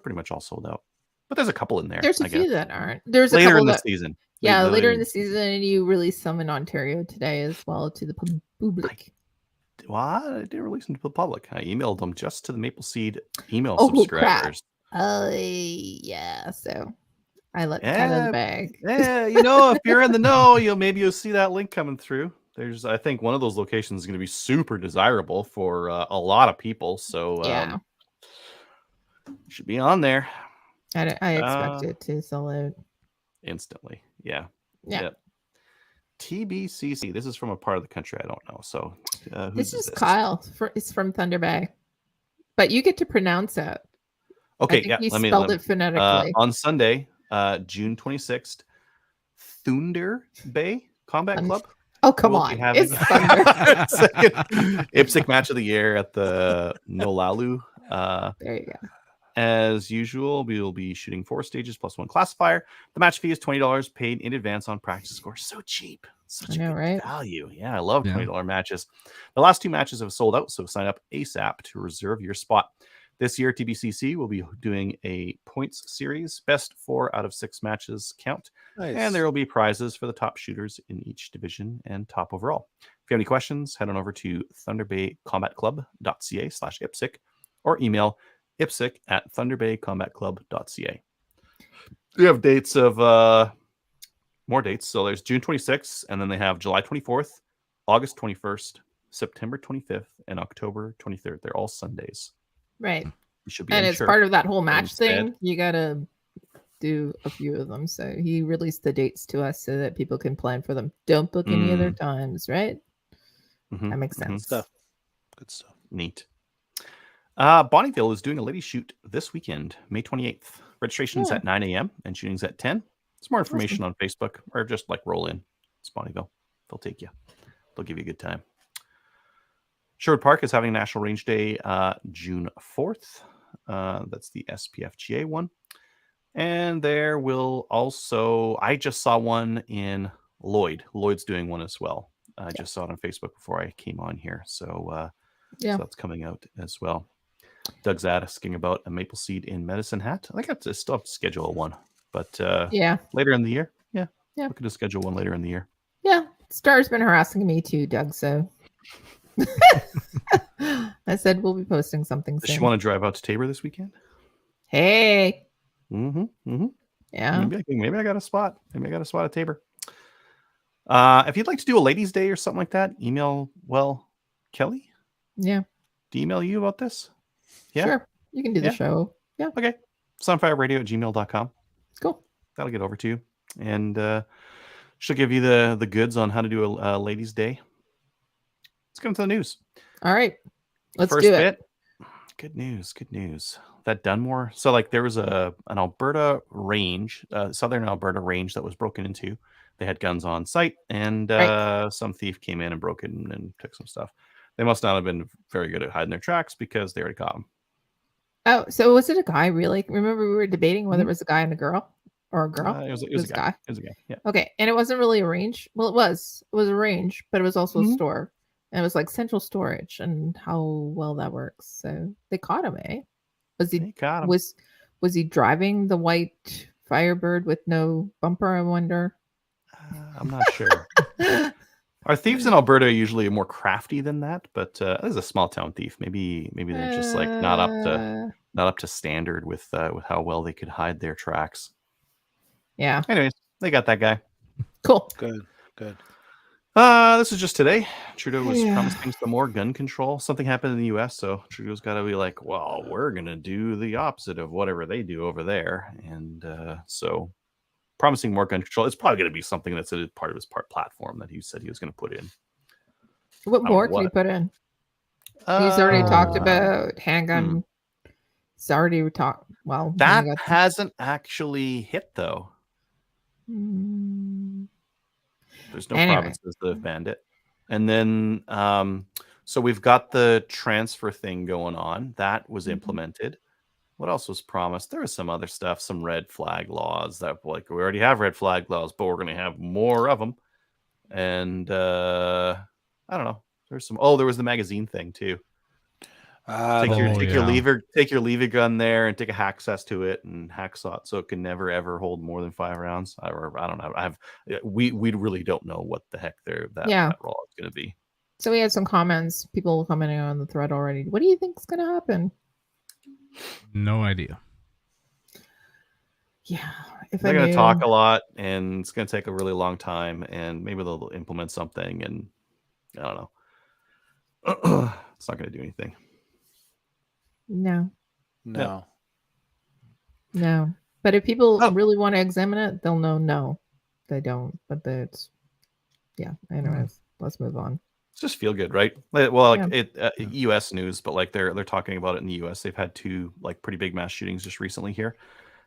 pretty much all sold out. But there's a couple in there. There's a few that aren't. There's later a couple in the season. Yeah, later in the season, and you released some in Ontario today as well to the public. Well, I didn't release them to the public. I emailed them just to the Maple Seed email subscribers. Oh, yeah. So I let out of the bag. Yeah, if you're in the know, you'll see that link coming through. I think one of those locations is going to be super desirable for a lot of people. So yeah, should be on there. I expect it to sell out instantly. Yeah. Yep. TBCC. This is from a part of the country I don't know. So this is Kyle. It's from Thunder Bay, but you get to pronounce it. Okay, I think you spelled it phonetically. On Sunday, June 26th, Thunder Bay Combat Club. Oh, come on. It's Thunder. IPSC match of the year at the Nolalu. There you go. As usual, we will be shooting 4 stages plus 1 classifier. The match fee is $20 paid in advance on practice score. So cheap. Such a good value. Yeah, I love $20 matches. The last 2 matches have sold out, so sign up ASAP to reserve your spot. This year, TBCC will be doing a points series. Best 4 out of 6 matches count. Nice. And there will be prizes for the top shooters in each division and top overall. If you have any questions, head on over to thunderbaycombatclub.ca/IPSC or email ipsic@thunderbaycombatclub.ca. We have dates of more dates. So there's June 26th, and then they have July 24th, August 21st, September 25th, and October 23rd. They're all Sundays. Right. And it's part of that whole match thing. You got to do a few of them. So he released the dates to us so that people can plan for them. Don't book any other times, right? That makes sense. Good stuff. Neat. Bonnieville is doing a lady shoot this weekend, May 28th. Registration's at 9 a.m. and shooting's at 10. There's more information on Facebook, or just roll in. It's Bonnieville. They'll take you. They'll give you a good time. Sherwood Park is having National Range Day June 4th. That's the SPFGA one. And there will also, I just saw one in Lloyd. Lloyd's doing one as well. I just saw it on Facebook before I came on here. So, Yeah. so that's coming out as well. Doug's asking about a maple seed in medicine hat. I think I have to still have to schedule one, but Yeah. later in the year. Yeah. Yeah. Looking to schedule one later in the year. Yeah. Star's been harassing me too, Doug. So I said we'll be posting something Does she soon. want to drive out to Tabor this weekend? Hey. Mm-hmm. Yeah. Maybe I got a spot. Maybe I got a spot at Tabor. If you'd like to do a ladies' day or something like that, email Kelly. Yeah. To email you about this. Yeah. Sure. You can do the Yeah. show. Yeah. Okay. sunfireradio@gmail.com. Cool. That'll get over to you. And she'll give you the goods on how to do a ladies' day. Let's get into the news. All right. Let's First do it. bit. Good news. That Dunmore. So like there was an Alberta range, southern Alberta range that was broken into. They had guns on site, and some thief came in and broke it and took some stuff. They must not have been very good at hiding their tracks because they already caught them. Oh, so was it a guy really? Remember we were debating whether it was a guy and a girl or a girl? It was a guy. It was a guy. Yeah. Okay. And it wasn't really a range. Well, it was a range, but it was also a store. And it was like central storage and how well that works. So they caught him, eh? They caught him. Was he driving the white Firebird with no bumper, I wonder? I'm not sure. Our thieves in Alberta are usually more crafty than that, but this is a small town thief. Maybe they're just like not up to standard with how well they could hide their tracks. Yeah. Anyways, they got that guy. Cool. Good. This is just today. Trudeau was promising some more gun control. Something happened in the U.S., so Trudeau's got to be like, well, we're going to do the opposite of whatever they do over there. And so promising more gun control. It's probably going to be something that's a part of his platform that he said he was going to put in. What more can he put in? He's already talked about handgun. He's already talked. Well, that hasn't actually hit, though. There's no provinces that have banned it. And then, so we've got the transfer thing going on. That was implemented. What else was promised? There was some other stuff, some red flag laws that, like, we already have red flag laws, but we're going to have more of them. And I don't know. There's some. Oh, there was the magazine thing too. Take your lever gun there and take a hacksaw to it and hacksaw it so it can never ever hold more than 5 rounds. I don't know. We really don't know what the heck that law is going to be. So we had some comments, people commenting on the thread already. What do you think is going to happen? No idea. Yeah, they're going to talk a lot, and it's going to take a really long time, and maybe they'll implement something, and I don't know. It's not going to do anything. No. No. But if people really want to examine it, they'll know no, they don't. But that's anyways, let's move on. It's just feel good, right? Well, like U.S. news, but like they're talking about it in the U.S. They've had 2 like pretty big mass shootings just recently here,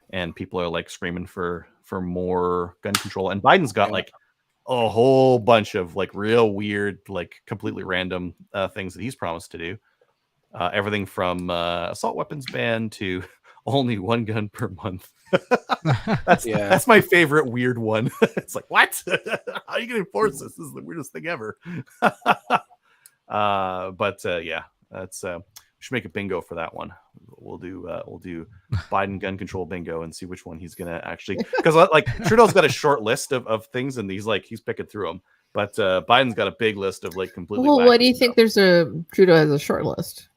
and people are like screaming for more gun control. And Biden's got like a whole bunch of like real weird, like completely random things that he's promised to do. Everything from assault weapons ban to only 1 gun per month. That's my favorite weird one. It's like, what? How are you going to enforce this? This is the weirdest thing ever. But that's we should make a bingo for that one. We'll do Biden gun control bingo and see which one he's gonna actually, because like Trudeau's got a short list of things and he's picking through them, but Biden's got a big list of like completely. Well, what do you think? Trudeau has a short list?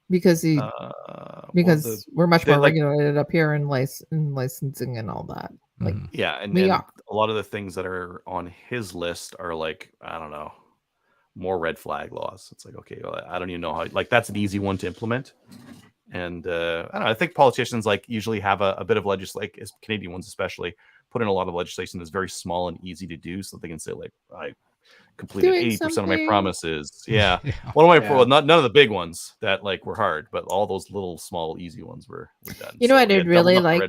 Because we're much more regulated up here in licensing and all that. Like and a lot of the things that are on his list are like, I don't know, more red flag laws. It's like, okay, well, I don't even know how. Like that's an easy one to implement, and I don't know. I think politicians like usually have a bit of legislation, like Canadian ones especially, put in a lot of legislation that's very small and easy to do, so they can say like, I completed 80% of my promises. One of my none of the big ones that like were hard, but all those little small easy ones were done. You know what I'd really like.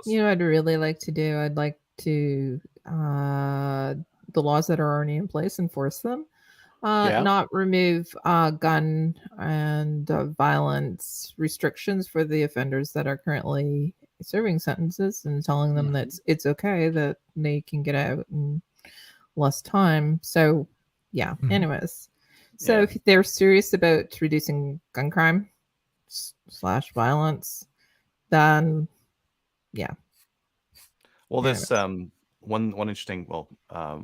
You know what I'd really like to do. I'd like to the laws that are already in place, enforce them. Not remove gun and violence restrictions for the offenders that are currently serving sentences and telling them that it's okay that they can get out in less time. So, yeah. Mhm. Anyways, so Yeah. if they're serious about reducing gun crime / violence, then yeah. Well, Yeah, this one interesting weird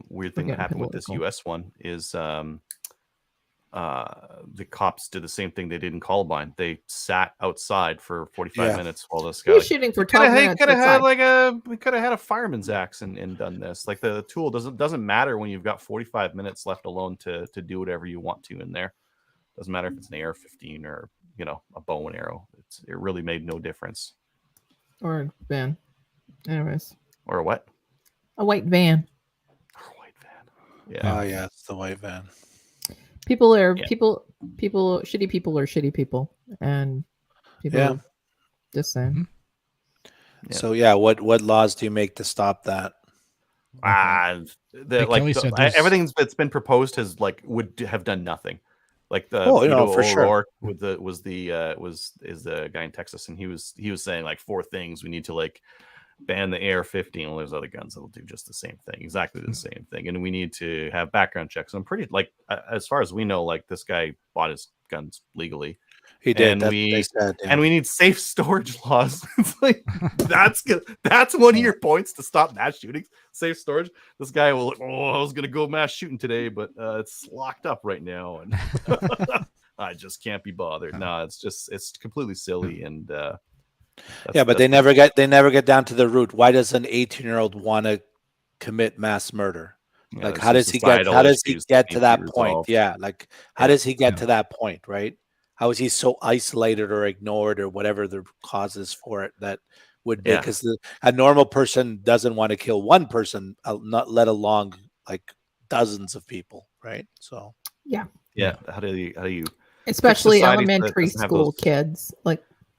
We're thing that getting happened with this political. U.S. one is the cops did the same thing they did in Columbine. They sat outside for 45 Yeah. minutes while this He guy was shooting for 12 minutes could have had outside. we could have had a fireman's axe and done this. Like the tool doesn't matter when you've got 45 minutes left alone to do whatever you want to in there. Doesn't matter if it's an AR-15 or a bow and arrow. It really made no difference. Or van. Anyways, Or what? a white van. Or a white van. Yeah. Oh yeah, it's the white van. People are Yeah. people. Shitty people are shitty people, and people Yeah. just saying. Yeah. So yeah, what laws do you make to stop that? Kelly said there's- everything that's been proposed has would have done nothing. Like the for sure. O'Rourke with is the guy in Texas, and he was saying like 4 things we need to ban the AR-15. Well, there's other guns that'll do just the same thing, exactly the same thing, and we need to have background checks. I'm pretty as far as we know, this guy bought his guns legally. He did. And That's what they said. Yeah. and we need safe storage laws. It's like that's one of your points to stop mass shootings. Safe storage. This guy will. I was gonna go mass shooting today, but it's locked up right now, and I just can't be bothered. No, it's completely silly, and but they never get down to the root. Why does an 18-year-old want to commit mass murder? How does he get to that point? Yeah, how does he get to that point, right? How is he so isolated or ignored or whatever the causes for it that would be? Because a normal person doesn't want to kill one person, not let alone dozens of people, right? So yeah. How do you especially elementary school kids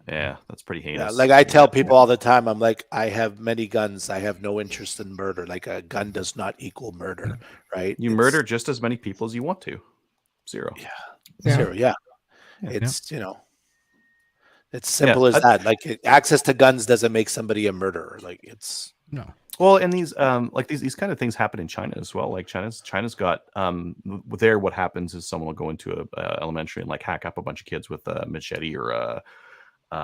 that's pretty heinous. Yeah, I tell people all the time, I'm like, I have many guns. I have no interest in murder. A gun does not equal murder, right? You murder just as many people as you want to. Zero. Yeah. Zero. Yeah. It's it's simple as that. Access to guns doesn't make somebody a murderer. It's no. Well, and these these kind of things happen in China as well. Like China's got there. What happens is someone will go into a elementary and hack up a bunch of kids with a machete or a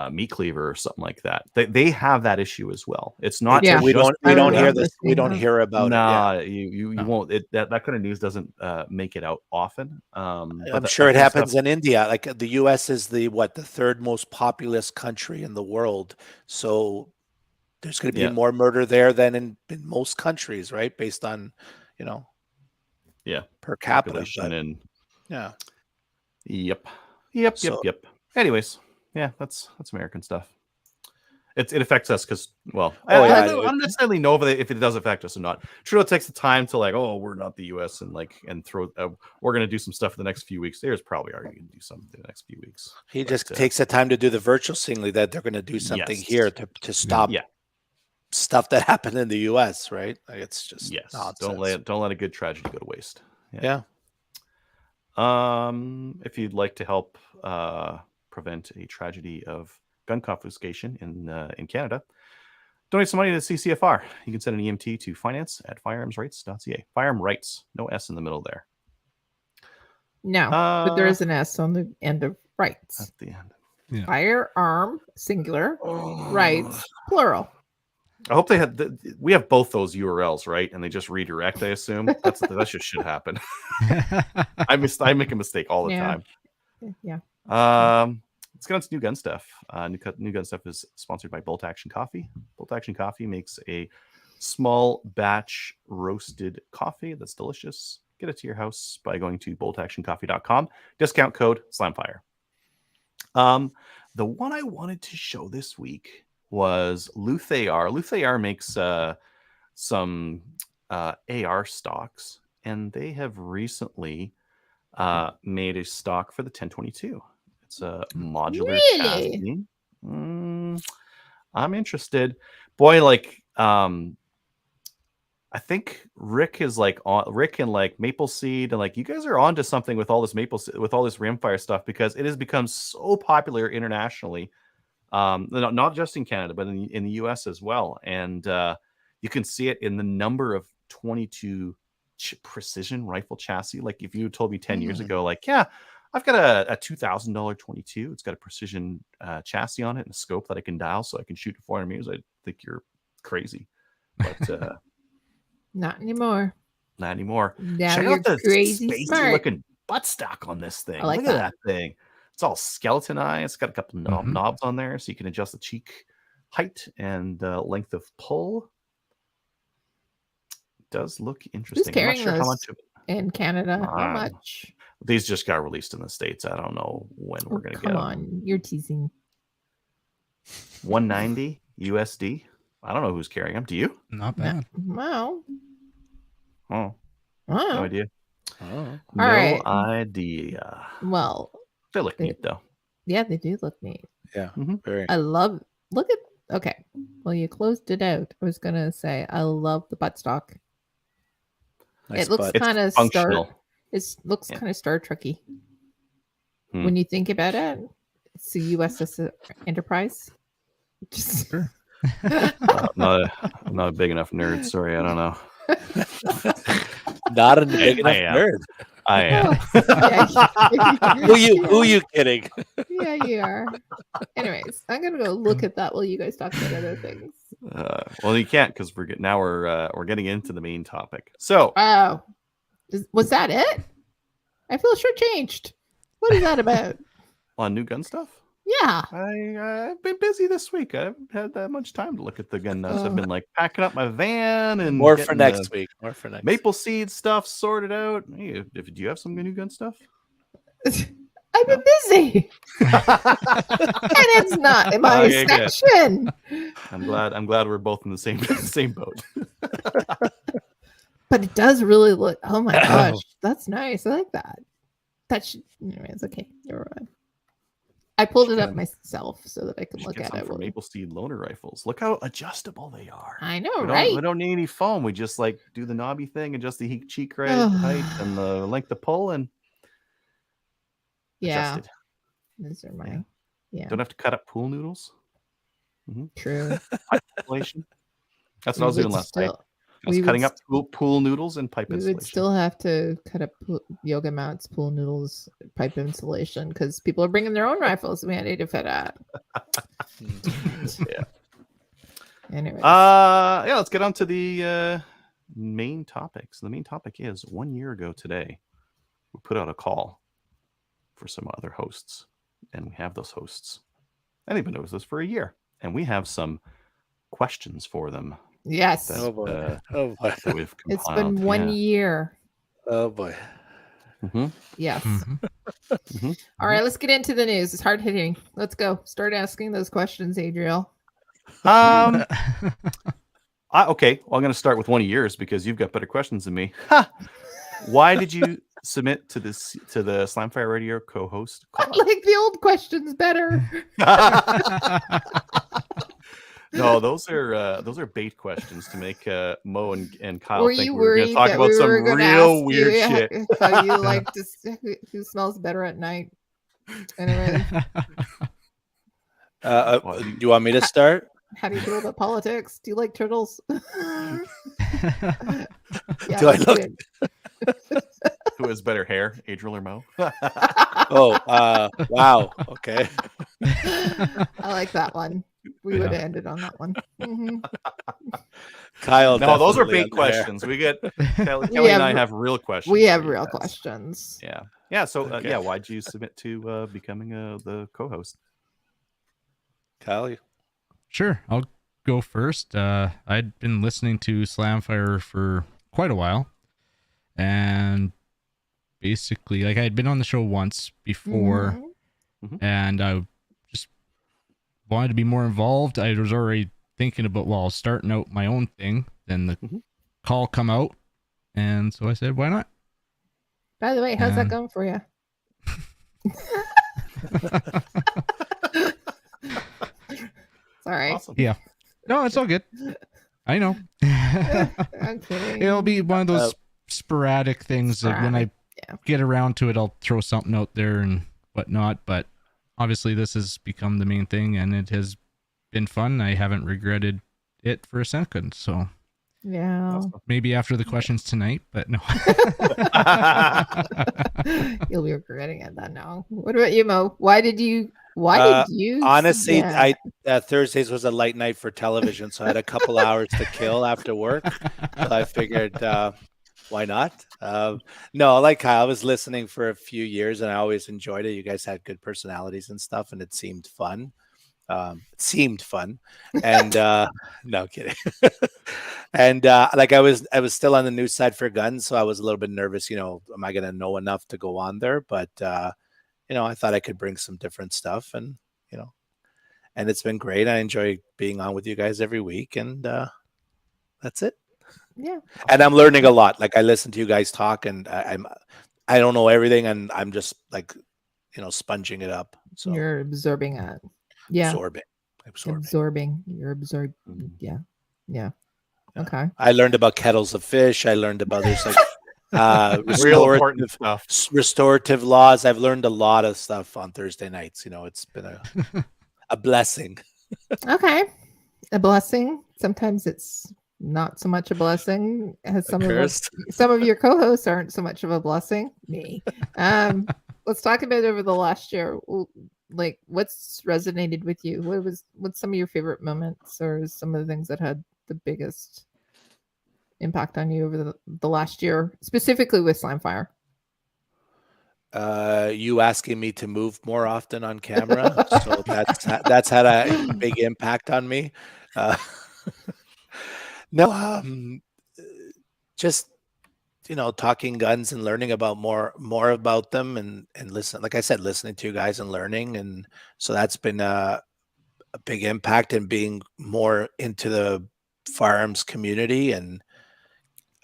meat cleaver or something like that. They have that issue as well. It's not. Yeah, we don't hear this. We don't hear about it. You won't. That kind of news doesn't make it out often. I'm sure it happens in India. The U.S. is the third most populous country in the world. So there's going to be more murder there than in most countries, right? Based on, per capita. Yep. Anyways. Yeah, that's American stuff. It affects us because, I don't necessarily know if it does affect us or not. Trudeau takes the time to we're not the U.S. and throw we're going to do some stuff in the next few weeks. There's probably already going to do something in the next few weeks. He just takes the time to do the virtual singly that they're going to do something here to stop stuff that happened in the U.S. Right? It's just nonsense. Don't let a good tragedy go to waste. Yeah. If you'd like to help prevent a tragedy of gun confiscation in Canada, donate some money to the CCFR. You can send an EMT to finance@firearmsrights.ca. Firearm rights, no S in the middle there. No, but there is an S on the end of rights. At the end. Yeah. Firearm singular, rights plural. I hope we have both those URLs, right? And they just redirect, I assume. That just should happen. I make a mistake all the time. Yeah. Let's get on to new gun stuff. New gun stuff is sponsored by Bolt Action Coffee. Bolt Action Coffee makes a small batch roasted coffee that's delicious. Get it to your house by going to boltactioncoffee.com. Discount code SLAMFIRE. The one I wanted to show this week was Luthayar. Luthayar makes some AR stocks, and they have recently made a stock for the 1022. It's a modular chassis. I'm interested. Boy, I think Rick is Rick and Maple Seed, and you guys are onto something with all this rimfire stuff, because it has become so popular internationally. Not just in Canada, but in the US as well. And you can see it in the number of 22 precision rifle chassis. Like if you told me 10 years ago, like, yeah, I've got a $2,000 22. It's got a precision chassis on it and a scope that I can dial so I can shoot 400 meters. I think you're crazy. But not anymore. Not anymore. Now Check you're out the crazy spacey smart. looking buttstock on this thing. I like Look at that thing. It's all skeletonized. It's got a couple knobs on there so you can adjust the cheek height and length of pull. It does look interesting. Who's carrying I'm not sure how those much in Canada? How much? These just got released in the States. I don't know when we're going to get them. Come on, you're teasing. 190 USD. I don't know who's carrying them. Do you? Not bad. Wow. Oh, Wow. no idea. Oh. No right. idea. Well, They look neat though. yeah, they do look neat. Yeah. Mhm. Very. I love. Look at. Okay. Well, you closed it out. I was gonna say I love the buttstock. Nice It looks butt. It's kind of Star. functional. It looks Yeah. kind of Star Trekky Hmm. when you think about it. It's the USS Enterprise. Just I'm not a big enough nerd. Sorry, I don't know. Not a big enough am. nerd. I am. Yeah. Who you kidding? Yeah, you are. Anyways, I'm gonna go look at that while you guys talk about other things. Well, you can't because we're getting into the main topic. So Oh, was that it? I feel shortchanged. What is that about? on new gun stuff, Yeah. I've been busy this week. I haven't had that much time to look at the gun nuts. I've been like packing up my van and More for getting next the week. More for next. Maple seed stuff sorted out. Hey, do you have some new gun stuff? I've been busy. And it's not in my Okay, good. section. I'm glad we're both in the same boat. But it does really look. Oh my gosh, that's nice. I like that. That should. Anyways, okay. Never mind. I pulled it up myself so that I can look Get at some it. for Maple Seed loaner rifles. Look how adjustable they are. I know, We right? don't need any foam. We just like do the knobby thing, adjust the cheek height and the length of pull, and Yeah. adjust it. These are my. Yeah. Don't have to cut up pool noodles. True. Installation. That's what I was doing last night. I was we cutting would up pool noodles and pipe We insulation. would still have to cut up yoga mats, pool noodles, pipe insulation because people are bringing their own rifles. We need to fit at. Yeah. Anyways. Yeah, let's get on to the main topic. So the main topic is 1 year ago today, we put out a call for some other hosts, and we have those hosts. And they've been with us for a year, and we have some questions for them. Yes. That, Oh boy. Oh boy. that we've It's compiled. been 1 Yeah. year. Oh boy. Yes. Mhm. All right, let's get into the news. It's hard hitting. Let's go. Start asking those questions, Adriel. Okay. Well, I'm going to start with 1 of yours because you've got better questions than me. Why did you submit to the Slamfire Radio co-host? I like the old questions better. No, those are bait questions to make Mo and Kyle Were think you we were going to worried talk that about we some were going to real ask weird you shit. how you like to who smells better at night? Anyway, Do you want me to start? how do you feel about politics? Do you like turtles? Do I that's look- good. Who has better hair, Adriel or Mo? Oh, wow. Okay. I like that one. We would have ended on that one. Mhm. Kyle. No, those are definitely bait on the hair. questions. We get Kelly and I have real questions. We have for you real guys. questions. Yeah. So Okay. why'd you submit to becoming the co-host? Kyle. Sure, I'll go first. I'd been listening to Slamfire for quite a while, and basically, like I had been on the show once before, Mhm. and I just wanted to be more involved. I was already thinking about starting out my own thing. Then the call come out, and so I said, "Why not?" By the way, how's that And- going for you? Sorry. Awesome. Yeah. No, it's all good. I know. I'm kidding. It'll be one of those sporadic things that when I Sporadic, yeah. get around to it, I'll throw something out there and whatnot. But obviously this has become the main thing, and it has been fun. I haven't regretted it for a second. So Yeah. Awesome. maybe after the questions tonight, but no. You'll be regretting it then now. What about you, Mo? Why did you Honestly, yeah. Thursdays was a light night for television, so I had a couple hours to kill after work. So I figured, why not? No, like Kyle, I was listening for a few years, and I always enjoyed it. You guys had good personalities and stuff, and it seemed fun. And no kidding. And like I was still on the news side for guns, so I was a little bit nervous. Am I going to know enough to go on there? But I thought I could bring some different stuff, and and it's been great. I enjoy being on with you guys every week, and that's it. Yeah. And I'm learning a lot. Like I listen to you guys talk, and I don't know everything, and I'm just like sponging it up. So You're absorbing it. Yeah. absorbing. Absorbing. You're absorbing. Yeah. Yeah. Okay. I learned about kettles of fish. I learned about there's like Real important stuff. restorative laws. I've learned a lot of stuff on Thursday nights. It's been a blessing. Okay. A blessing. Sometimes it's not so much a blessing as some of your co-hosts aren't so much of a blessing. Me. Let's talk about over the last year. Like what's resonated with you? What's some of your favorite moments or some of the things that had the biggest impact on you over the last year, specifically with Slimefire? You asking me to move more often on camera, so that's had a big impact on me. No, just talking guns and learning about more about them and listen. Like I said, listening to you guys and learning, and so that's been a big impact in being more into the firearms community. And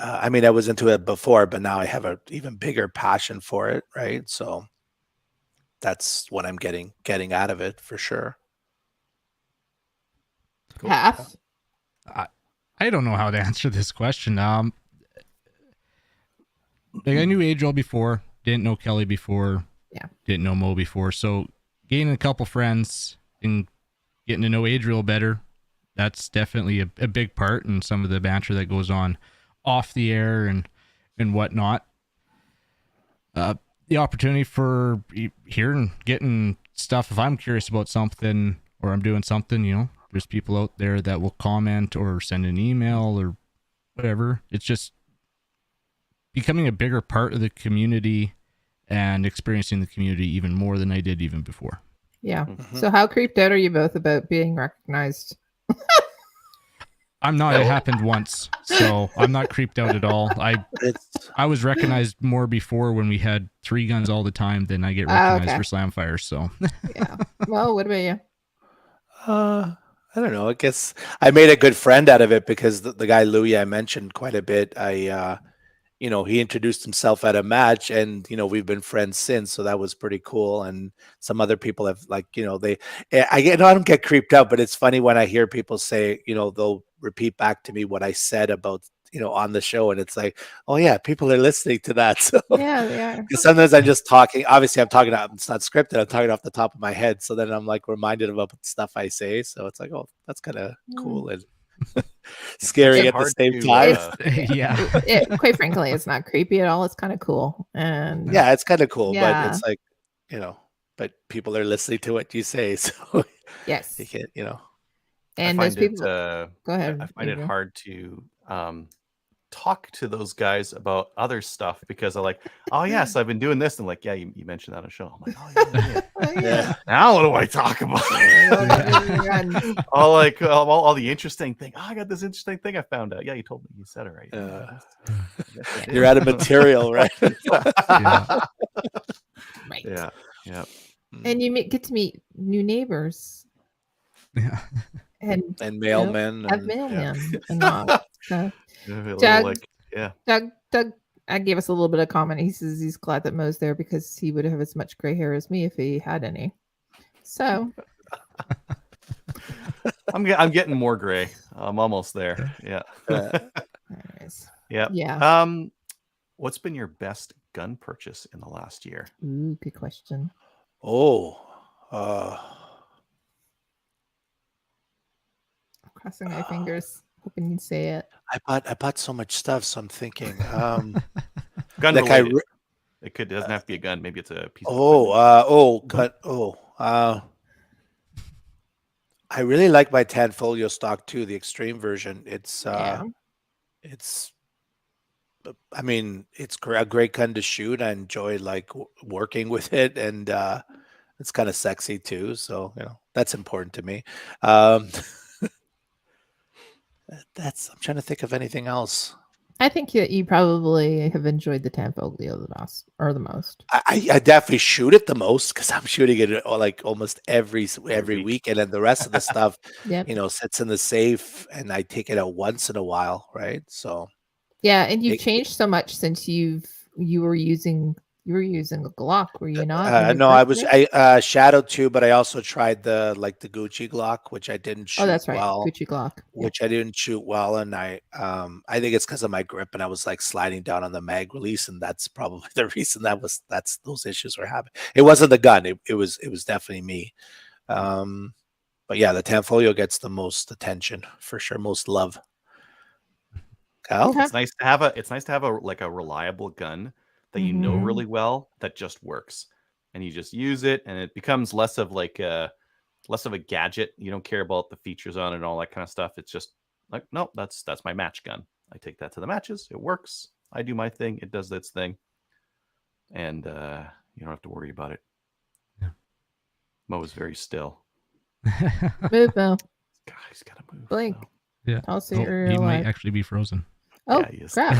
I mean, I was into it before, but now I have an even bigger passion for it, right? So that's what I'm getting out of it for sure. Cool. Half. I don't know how to answer this question. Like I knew Adriel before, didn't know Kelly before, didn't know Mo before. So gaining a couple friends and getting to know Adriel better, that's definitely a big part in some of the banter that goes on off the air and whatnot. The opportunity for hearing, getting stuff. If I'm curious about something or I'm doing something, there's people out there that will comment or send an email or whatever. It's just becoming a bigger part of the community and experiencing the community even more than I did even before. Yeah. Mm-hmm. So how creeped out are you both about being recognized? I'm not. It happened once, so I'm not creeped out at all. I was recognized more before when we had 3 guns all the time than I get recognized for Slamfire. So yeah. Well, what about you? I don't know. I guess I made a good friend out of it because the guy Louis I mentioned quite a bit. He introduced himself at a match, and we've been friends since. So that was pretty cool. And some other people have I don't get creeped out, but it's funny when I hear people say, they'll repeat back to me what I said about on the show, and it's like, oh yeah, people are listening to that. So yeah, they are. Sometimes I'm just talking. Obviously, I'm talking. It's not scripted. I'm talking off the top of my head. So then I'm like reminded about the stuff I say. So it's like, oh, that's kind of cool and scary at the same time. Yeah. Quite frankly, it's not creepy at all. It's kind of cool, and yeah, it's kind of cool. But it's like, but people are listening to what you say. So yes, you can't, And those people. Go ahead. I find it hard to talk to those guys about other stuff because they're like, oh yes, I've been doing this, and like, yeah, you mentioned that on a show. I'm like, oh yeah. Now what do I talk about? all the interesting thing. Oh, I got this interesting thing I found out. Yeah, you told me. You said it right. You're out of material, right? Right. Yeah. And you get to meet new neighbors. Yeah. And mailmen. And all. So, Doug, I gave us a little bit of comment. He says he's glad that Mo's there because he would have as much gray hair as me if he had any. So I'm getting more gray. I'm almost there. Yeah. Anyways. Yeah. What's been your best gun purchase in the last year? Ooh, good question. Oh, Crossing my fingers, hoping you'd say it. I bought so much stuff, so I'm thinking. Gun like I related. re- It doesn't have to be a gun. Maybe it's a piece of oh equipment. cut I really like my Tanfolio stock too, the extreme version. Yeah. It's I mean, it's a great gun to shoot. I enjoy like working with it, and it's kind of sexy too. So that's important to me. Um, I'm trying to think of anything else. I think you probably have enjoyed the Tanfoglio the most. I definitely shoot it the most because I'm shooting it like almost every week. week, and then the rest of the stuff, Yep. sits in the safe, and I take it out once in a while, right? So Yeah, and you've changed so much since you were using a Glock, were you not? when you no, I first was did? Shadow too, but I also tried the Gucci Glock, which I didn't shoot Oh, that's right, well. Gucci Glock. Yeah. Which I didn't shoot well, and I think it's because of my grip, and I was like sliding down on the mag release, and that's probably the reason that's those issues were happening. It wasn't the gun; it was definitely me. But yeah, the Tanfolio gets the most attention for sure, most love. Kyle? Okay. It's nice to have a like a reliable gun that you know Mhm. really well that just works, and you just use it, and it becomes less of a gadget. You don't care about the features on it and all that kind of stuff. It's just like, no, that's my match gun. I take that to the matches. It works. I do my thing. It does its thing, and you don't have to worry about it. Yeah. Mo is very still. Move, Mo. God, he's gotta move. Blink. Mo. Yeah. I'll see Oh, you're he alive. might actually be frozen. Oh, Yeah, he is. crap.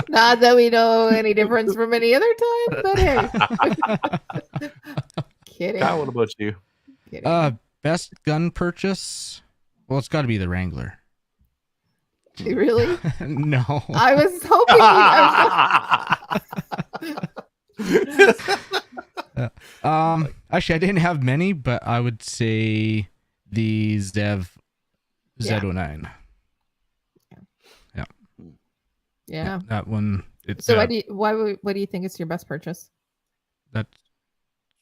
Not that we know any difference from any other time, but hey. Kidding. Kyle, what about you? Kidding. Best gun purchase? Well, it's got to be the Wrangler. Really? No. I was hoping Actually, I didn't have many, but I would say the Zev Z09. Yeah. That one. It's So what do you think is your best purchase? that's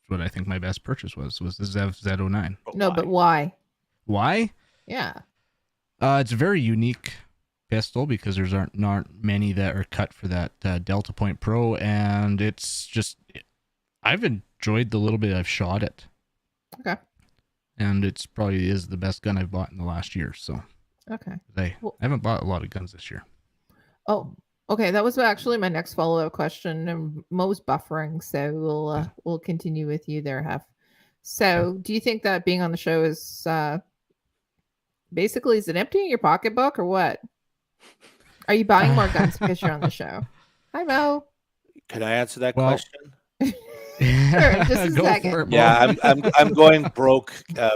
what I think my best purchase was the Zev Z09. No, but why? Why? Yeah. It's a very unique pistol because there's aren't many that are cut for that Delta Point Pro, and it's just I've enjoyed the little bit I've shot it. Okay. And it's probably is the best gun I've bought in the last year. So Okay. I haven't bought a lot of guns this year. Oh, okay. That was actually my next follow-up question. And Mo's buffering, so we'll continue with you there, Hef. So, do you think that being on the show is basically, is it emptying your pocketbook or what? Are you buying more guns because you're on the show? Hi, Mo. Can I answer that question? Sure, just a Go second. for it, Mo. Yeah, I'm going broke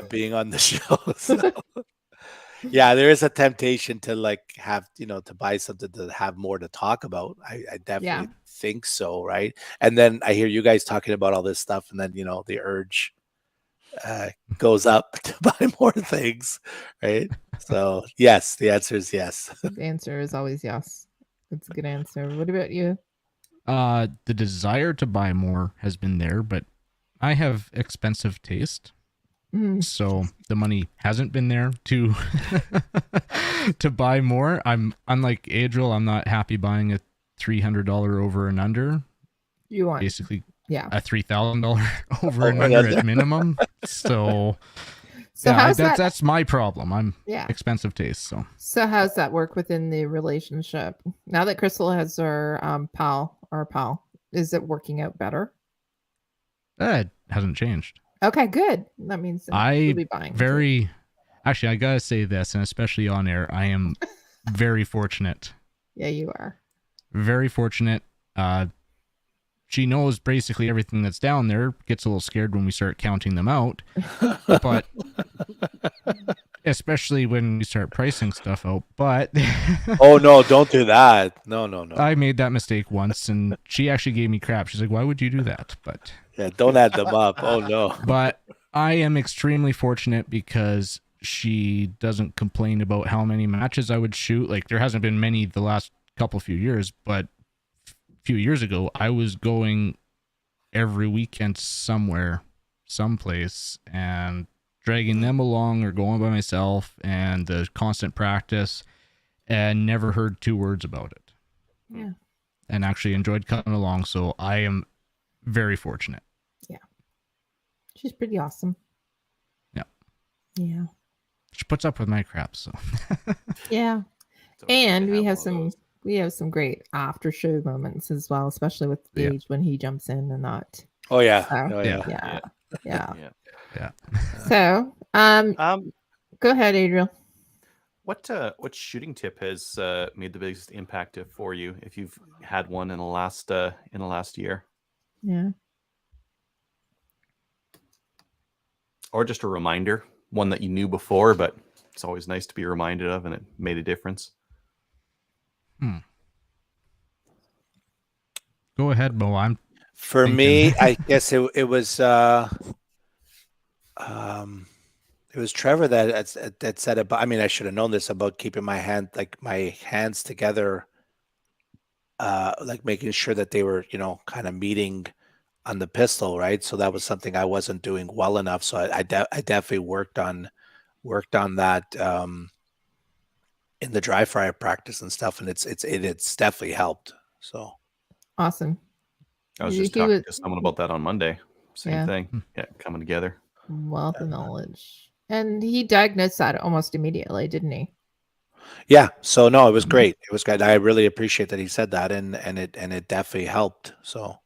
being on the show. So. Yeah, there is a temptation to like have to buy something to have more to talk about. I definitely think so, right? And then I hear you guys talking about all this stuff, and then the urge goes up to buy more things, right? So yes, the answer is yes. The answer is always yes. That's a good answer. What about you? The desire to buy more has been there, but I have expensive taste. So the money hasn't been there to to buy more. I'm unlike Adriel. I'm not happy buying a $300 over and under. You want basically a $3,000 over and under at minimum. So how's that's my problem. I'm Yeah. expensive taste. So how's that work within the relationship? Now that Crystal has her pal, is it working out better? It hasn't changed. Okay, good. That means you'll be buying. Actually, I gotta say this, and especially on air, I am very fortunate. Yeah, you are. Very fortunate. She knows basically everything that's down there. Gets a little scared when we start counting them out, but especially when we start pricing stuff out. But oh no, don't do that. No. I made that mistake once, and she actually gave me crap. She's like, "Why would you do that?" But yeah, don't add them up. Oh no. But I am extremely fortunate because she doesn't complain about how many matches I would shoot. Like there hasn't been many the last few years, but a few years ago I was going every weekend somewhere, someplace, and dragging them along or going by myself, and the constant practice, and never heard 2 words about it. Yeah. And actually enjoyed coming along. So I am very fortunate. She's pretty awesome. Yeah. Yeah. She puts up with my crap. So Yeah. So And they we have one of those. some great after show moments as well, especially with Yeah. Gage when he jumps in and that. Oh yeah. So, Oh yeah. yeah. Yeah. Yeah. So, go ahead, Adriel. What shooting tip has made the biggest impact for you, if you've had one in the last year, Yeah. or just a reminder, one that you knew before, but it's always nice to be reminded of, and it made a difference? go ahead, Mo. For thinking. me, I guess it was Trevor that said about. I mean, I should have known this about keeping my hands together, like making sure that they were, kind of meeting on the pistol, right? So that was something I wasn't doing well enough. So I definitely worked on that in the dry fire practice and stuff, and it's definitely helped. So Awesome. I was He just talking was- to someone about that on Monday. Same Yeah. thing. Yeah, coming together. Wealth of knowledge. And he diagnosed that almost immediately, didn't he? yeah, so no, it was great. It was good. I really appreciate that he said that, and it definitely helped. So,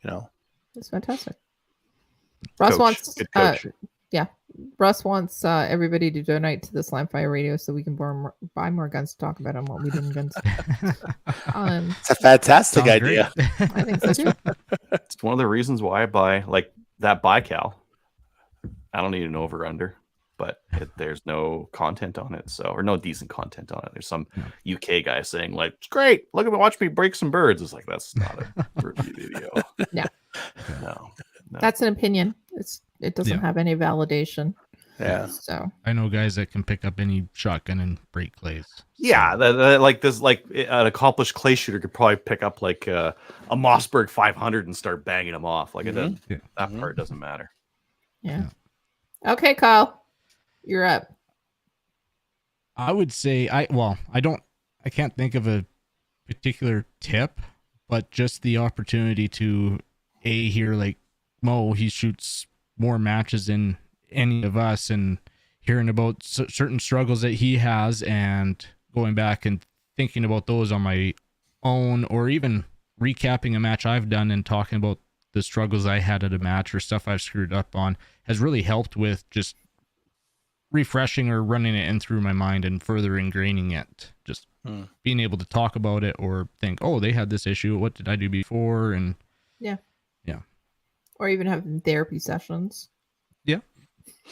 It's fantastic. Russ Coach. wants Good coach. Russ wants everybody to donate to the Slamfire Radio so we can buy more guns to talk about on what we did in guns. it's a fantastic Sounds idea. great. I think so too. It's one of the reasons why I buy like that BiCal. I don't need an over under, but there's no content on it, or no decent content on it. There's some UK guy saying like, "It's great. Look at me, watch me break some birds." It's like, that's not a review video. No. That's an opinion. It doesn't Yeah. have any validation. Yeah. So I know guys that can pick up any shotgun and break clays. Yeah, like an accomplished clay shooter could probably pick up like a Mossberg 500 and start banging them off. Like that part doesn't matter. yeah. Okay, Kyle, you're up. I would say I can't think of a particular tip, but just the opportunity to hear like Mo, he shoots more matches than any of us, and hearing about certain struggles that he has, and going back and thinking about those on my own, or even recapping a match I've done and talking about the struggles I had at a match or stuff I've screwed up on, has really helped with just refreshing or running it in through my mind and further ingraining it. Just being able to talk about it or think, oh, they had this issue. What did I do before? And Yeah. Yeah. Or even having therapy sessions.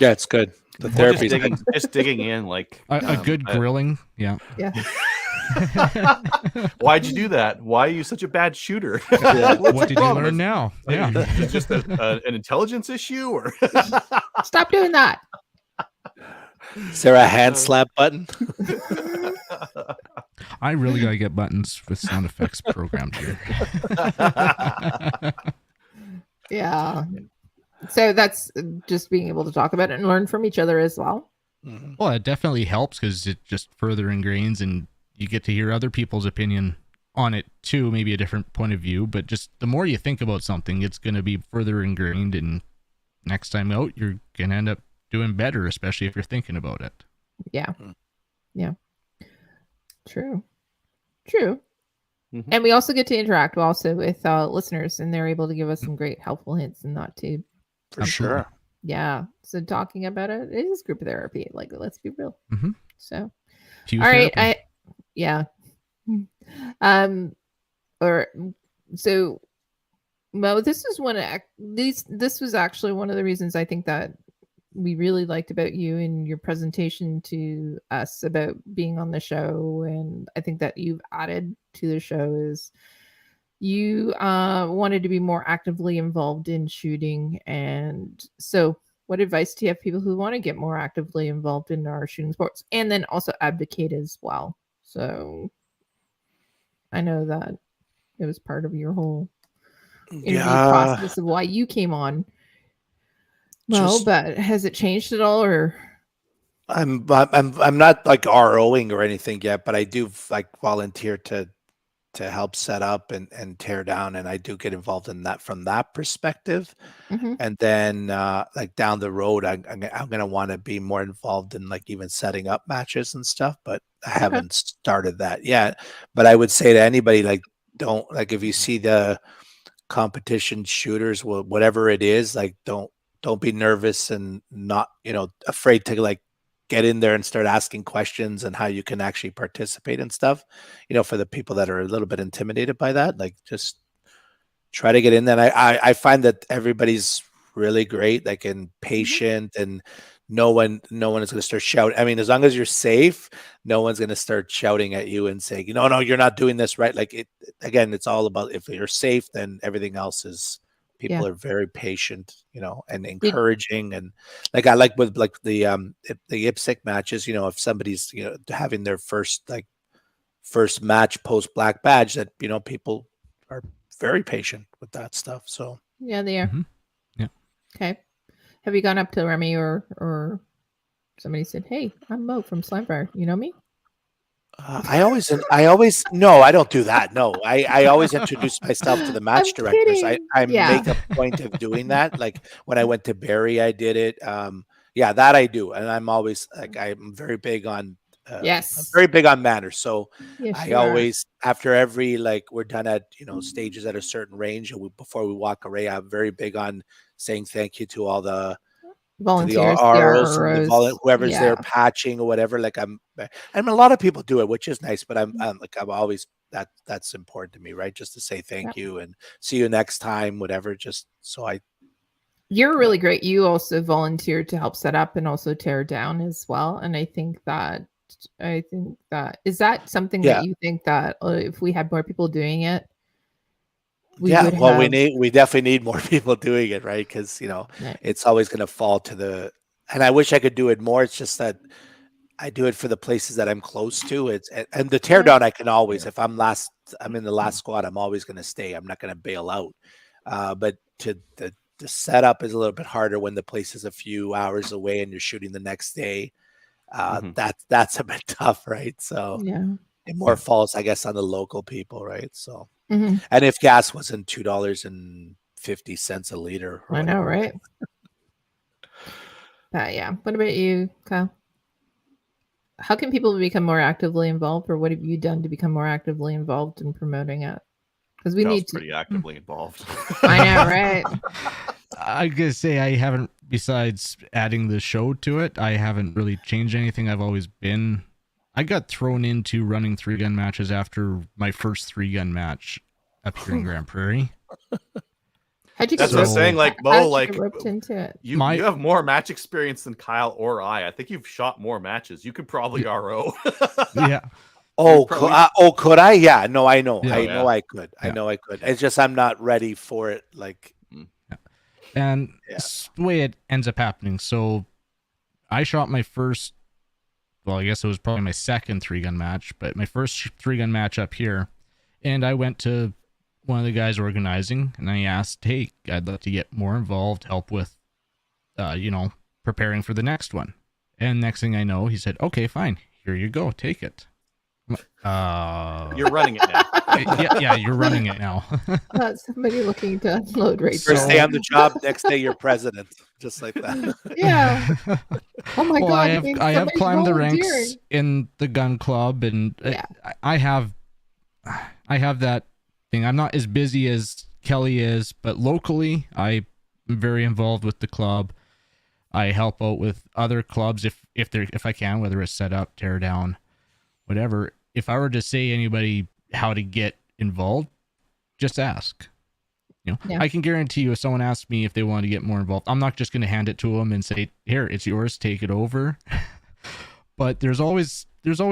Yeah, it's good. The Or therapy. just digging in, like a good grilling. Yeah. Yeah. Why'd you do that? Why are you such a bad shooter? What did you learn now? Yeah. Is it just an intelligence issue, or Stop doing that. Is there a hand slap button? I really got to get buttons with sound effects programmed here. Yeah. So that's just being able to talk about it and learn from each other as well. Well, it definitely helps because it just further ingrains and you get to hear other people's opinion on it too, maybe a different point of view. But just the more you think about something, it's going to be further ingrained, and next time out, you're going to end up doing better, especially if you're thinking about it. Yeah. Yeah. True. Mhm. And we also get to interact also with listeners, and they're able to give us some great helpful hints and that too. For sure. Yeah. So talking about it is group therapy. Like, let's be real. Mhm. So, Pew all right. therapy. So Mo, this is this was actually one of the reasons I think that we really liked about you and your presentation to us about being on the show, and I think that you've added to the show is you wanted to be more actively involved in shooting. And so what advice do you have people who want to get more actively involved in our shooting sports and then also advocate as well? So I know that it was part of your whole interview Yeah, process of why you came on. Well, just but has it changed at all, or I'm not like ROing or anything yet, but I do like volunteer to help set up and tear down, and I do get involved in that from that perspective. Mhm. And then like down the road, I'm gonna want to be more involved in like even setting up matches and stuff, but I Okay. haven't started that yet. But I would say to anybody like don't like if you see the competition shooters, whatever it is, like don't be nervous and not afraid to like get in there and start asking questions and how you can actually participate and stuff. For the people that are a little bit intimidated by that, like just try to get in there. And I find that everybody's really great, like and patient, and no one is going to start shouting. I mean, as long as you're safe, no one's going to start shouting at you and saying, no, you're not doing this right. Like it again, it's all about if you're safe, then everything else is. Yeah. People are very patient, and Did- encouraging, and like I like with like the IPSC matches. If somebody's having their first match post black badge, that people are very patient with that stuff. So Yeah, they are. Mhm. Yeah. Okay. Have you gone up to Remy or somebody said, "Hey, I'm Mo from Slimefire. You know me?" I always no, I don't do that. No, I always introduce myself to the match I'm directors. kidding. I Yeah. make a point of doing that. Like when I went to Barry, I did it. Yeah, that I do, and I'm always like I'm very big on. I'm Yes. very big on manners. So Yes, I you are. always, after every like we're done at stages at a certain range, and before we walk away, I'm very big on saying thank you to all the Volunteers, ROs and CROs. whoever's Yeah. there patching or whatever. Like I mean, a lot of people do it, which is nice. But I'm always that's important to me, right? Just to say thank you and see you next time, whatever. Just so You're really great. You also volunteered to help set up and also tear down as well. And I think that is that something that yeah. you think that if we had more people doing it, we Yeah, would well, have. we definitely need more people doing it, right? Because Right. it's always going to fall to the. And I wish I could do it more. It's just that I do it for the places that I'm close to. It's and the teardown I can always, if I'm in the last squad, I'm always going to stay. I'm not going to bail out. But the setup is a little bit harder when the place is a few hours away and you're shooting the next day. That's a bit tough, right? So Yeah. it more falls, I guess, on the local people, right? So. Mhm. And if gas wasn't $2.50 a liter, or I know, whatever, right? Yeah. What about you, Kyle? How can people become more actively involved, or what have you done to become more actively involved in promoting it? Because we I was need to. pretty actively involved. I know, right? I gotta say, I haven't, besides adding the show to it, I haven't really changed anything. I've always been. I got thrown into running 3-gun matches after my first 3-gun match up here in Grand Prairie. How'd you That's get what I'm roped- saying. Like how Mo, did you like get roped into it? you have more match experience than Kyle or I. I think you've shot more matches. You could probably RO. Yeah. Could I? Yeah, no, I know. Yeah. I know I could. Yeah. I know I could. It's just I'm not ready for it. Like, And it's the way it ends up happening. So I shot my first, well, I guess it was probably my second 3-gun match, but my first 3-gun match up here. And I went to one of the guys organizing and I asked, hey, I'd like to get more involved, help with, preparing for the next one. And next thing I know, he said, okay, fine. Here you go. Take it. You're running it now. yeah, you're running it now. Somebody looking to unload right first day on the job, next day you're president, just like that. Yeah. Oh my Well, god! I it means have somebody's climbed the volunteering. ranks in the gun club, and Yeah. I have that thing. I'm not as busy as Kelly is, but locally, I'm very involved with the club. I help out with other clubs if I can, whether it's set up, tear down, whatever. If I were to say anybody how to get involved, just ask. Yeah. I can guarantee you if someone asks me if they want to get more involved, I'm not just going to hand it to them and say, here, it's yours, take it over. But there's always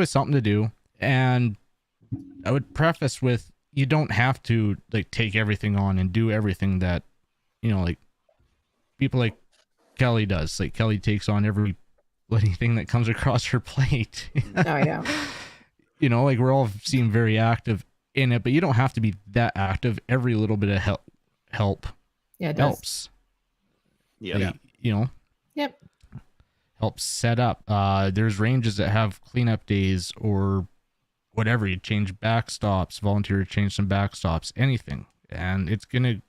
something to do. And I would preface with, you don't have to like take everything on and do everything that, like people like Kelly does. Like Kelly takes on anything that comes across her plate. Oh yeah. Like we're all seem very active in it, but you don't have to be that active. Every little bit of help Yeah, it does. helps. Yeah. Like, you know, Yep. helps set up. There's ranges that have cleanup days or whatever. You change backstops, volunteer to change some backstops, anything. And it's going to,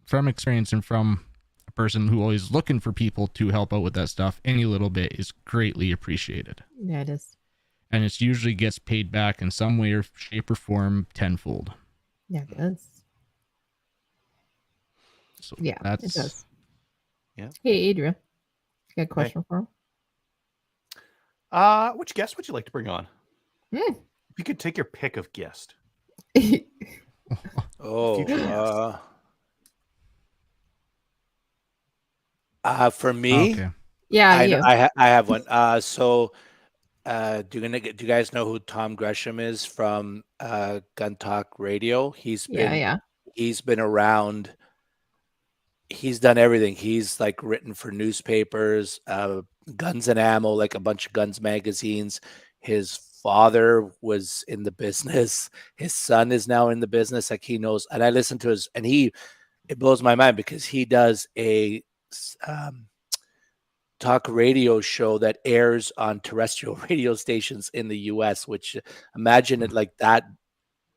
from experience and from a person who always looking for people to help out with that stuff, any little bit is greatly appreciated. Yeah, it is. And it usually gets paid back in some way or shape or form tenfold. Yeah, it does. So Yeah, that's, it does. Yeah. Hey, Adrian, you got a question for him? Which guest would you like to bring on? If you could take your pick of guest. Oh, for me, okay. Yeah, you. I have one. Do you guys know who Tom Gresham is from Gun Talk Radio? He's been around. He's done everything. He's like written for newspapers, Guns and Ammo, like a bunch of guns magazines. His father was in the business. His son is now in the business. Like he knows, and I listen to it blows my mind because he does a talk radio show that airs on terrestrial radio stations in the US, which imagine it like that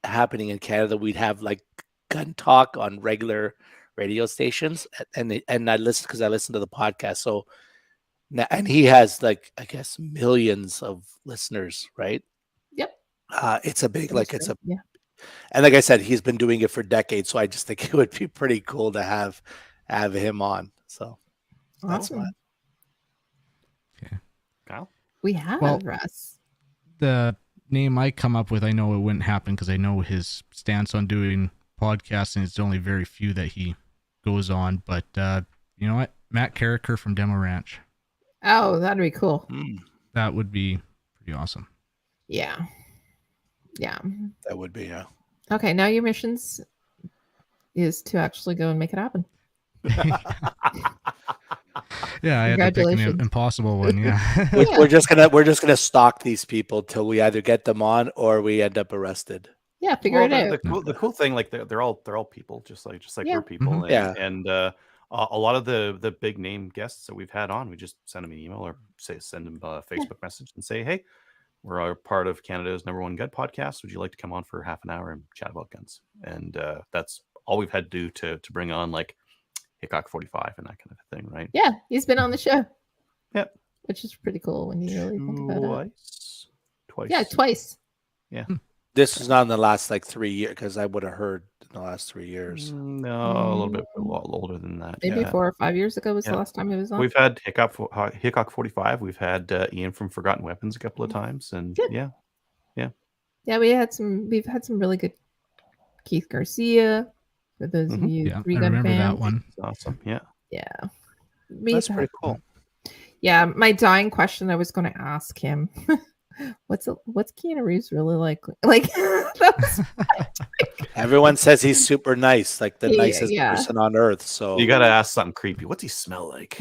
happening in Canada. We'd have like gun talk on regular radio stations, and I listen because I listen to the podcast. So and he has like, I guess, millions of listeners, right? Yep. It's a big, Yeah. and like I said, he's been doing it for decades. So I just think it would be pretty cool to have him on. So that's Awesome. why. Okay. Kyle? We have Russ. The name I come up with, I know it wouldn't happen because I know his stance on doing podcasting. It's only very few that he goes on, but you know what? Matt Carricker from Demo Ranch. Oh, that'd be cool. That would be pretty awesome. Yeah. Yeah. That would be, yeah. Okay, now your missions is to actually go and make it happen. Yeah, I had to pick an Congratulations. impossible one. Yeah. We're just gonna stalk these people till we either get them on or we end up arrested. Yeah, figure it out. The cool thing, like they're all people, just like Yeah. we're people. Mhm. And, Yeah. and a lot of the big name guests that we've had on, we just send them an email or send them a Facebook message and say, hey, we're a part of Canada's #1 gun podcast. Would you like to come on for half an hour and chat about guns? And that's all we've had to do to bring on like Hickok 45 and that kind of thing, right? Yeah, he's been on the show. Yep. Which is pretty cool when you really think about it. Twice. Yeah, twice. Yeah. This is not in the last like 3 years because I would have heard in the last 3 years. No, a little bit older than that. Maybe yeah. 4 or 5 years ago was the last time he was on. We've had Hickok 45. We've had Ian from Forgotten Weapons a couple of times, and Good. yeah. We've had some really good Keith Garcia. For those of you Yeah, I 3 gun remember fans. that one. It's awesome. Yeah. Yeah. That's pretty cool. Yeah, my dying question I was going to ask him. What's Keanu Reeves really like? Like that was Everyone says he's super nice, like the nicest yeah. person on earth. So You got to ask something creepy. What's he smell like?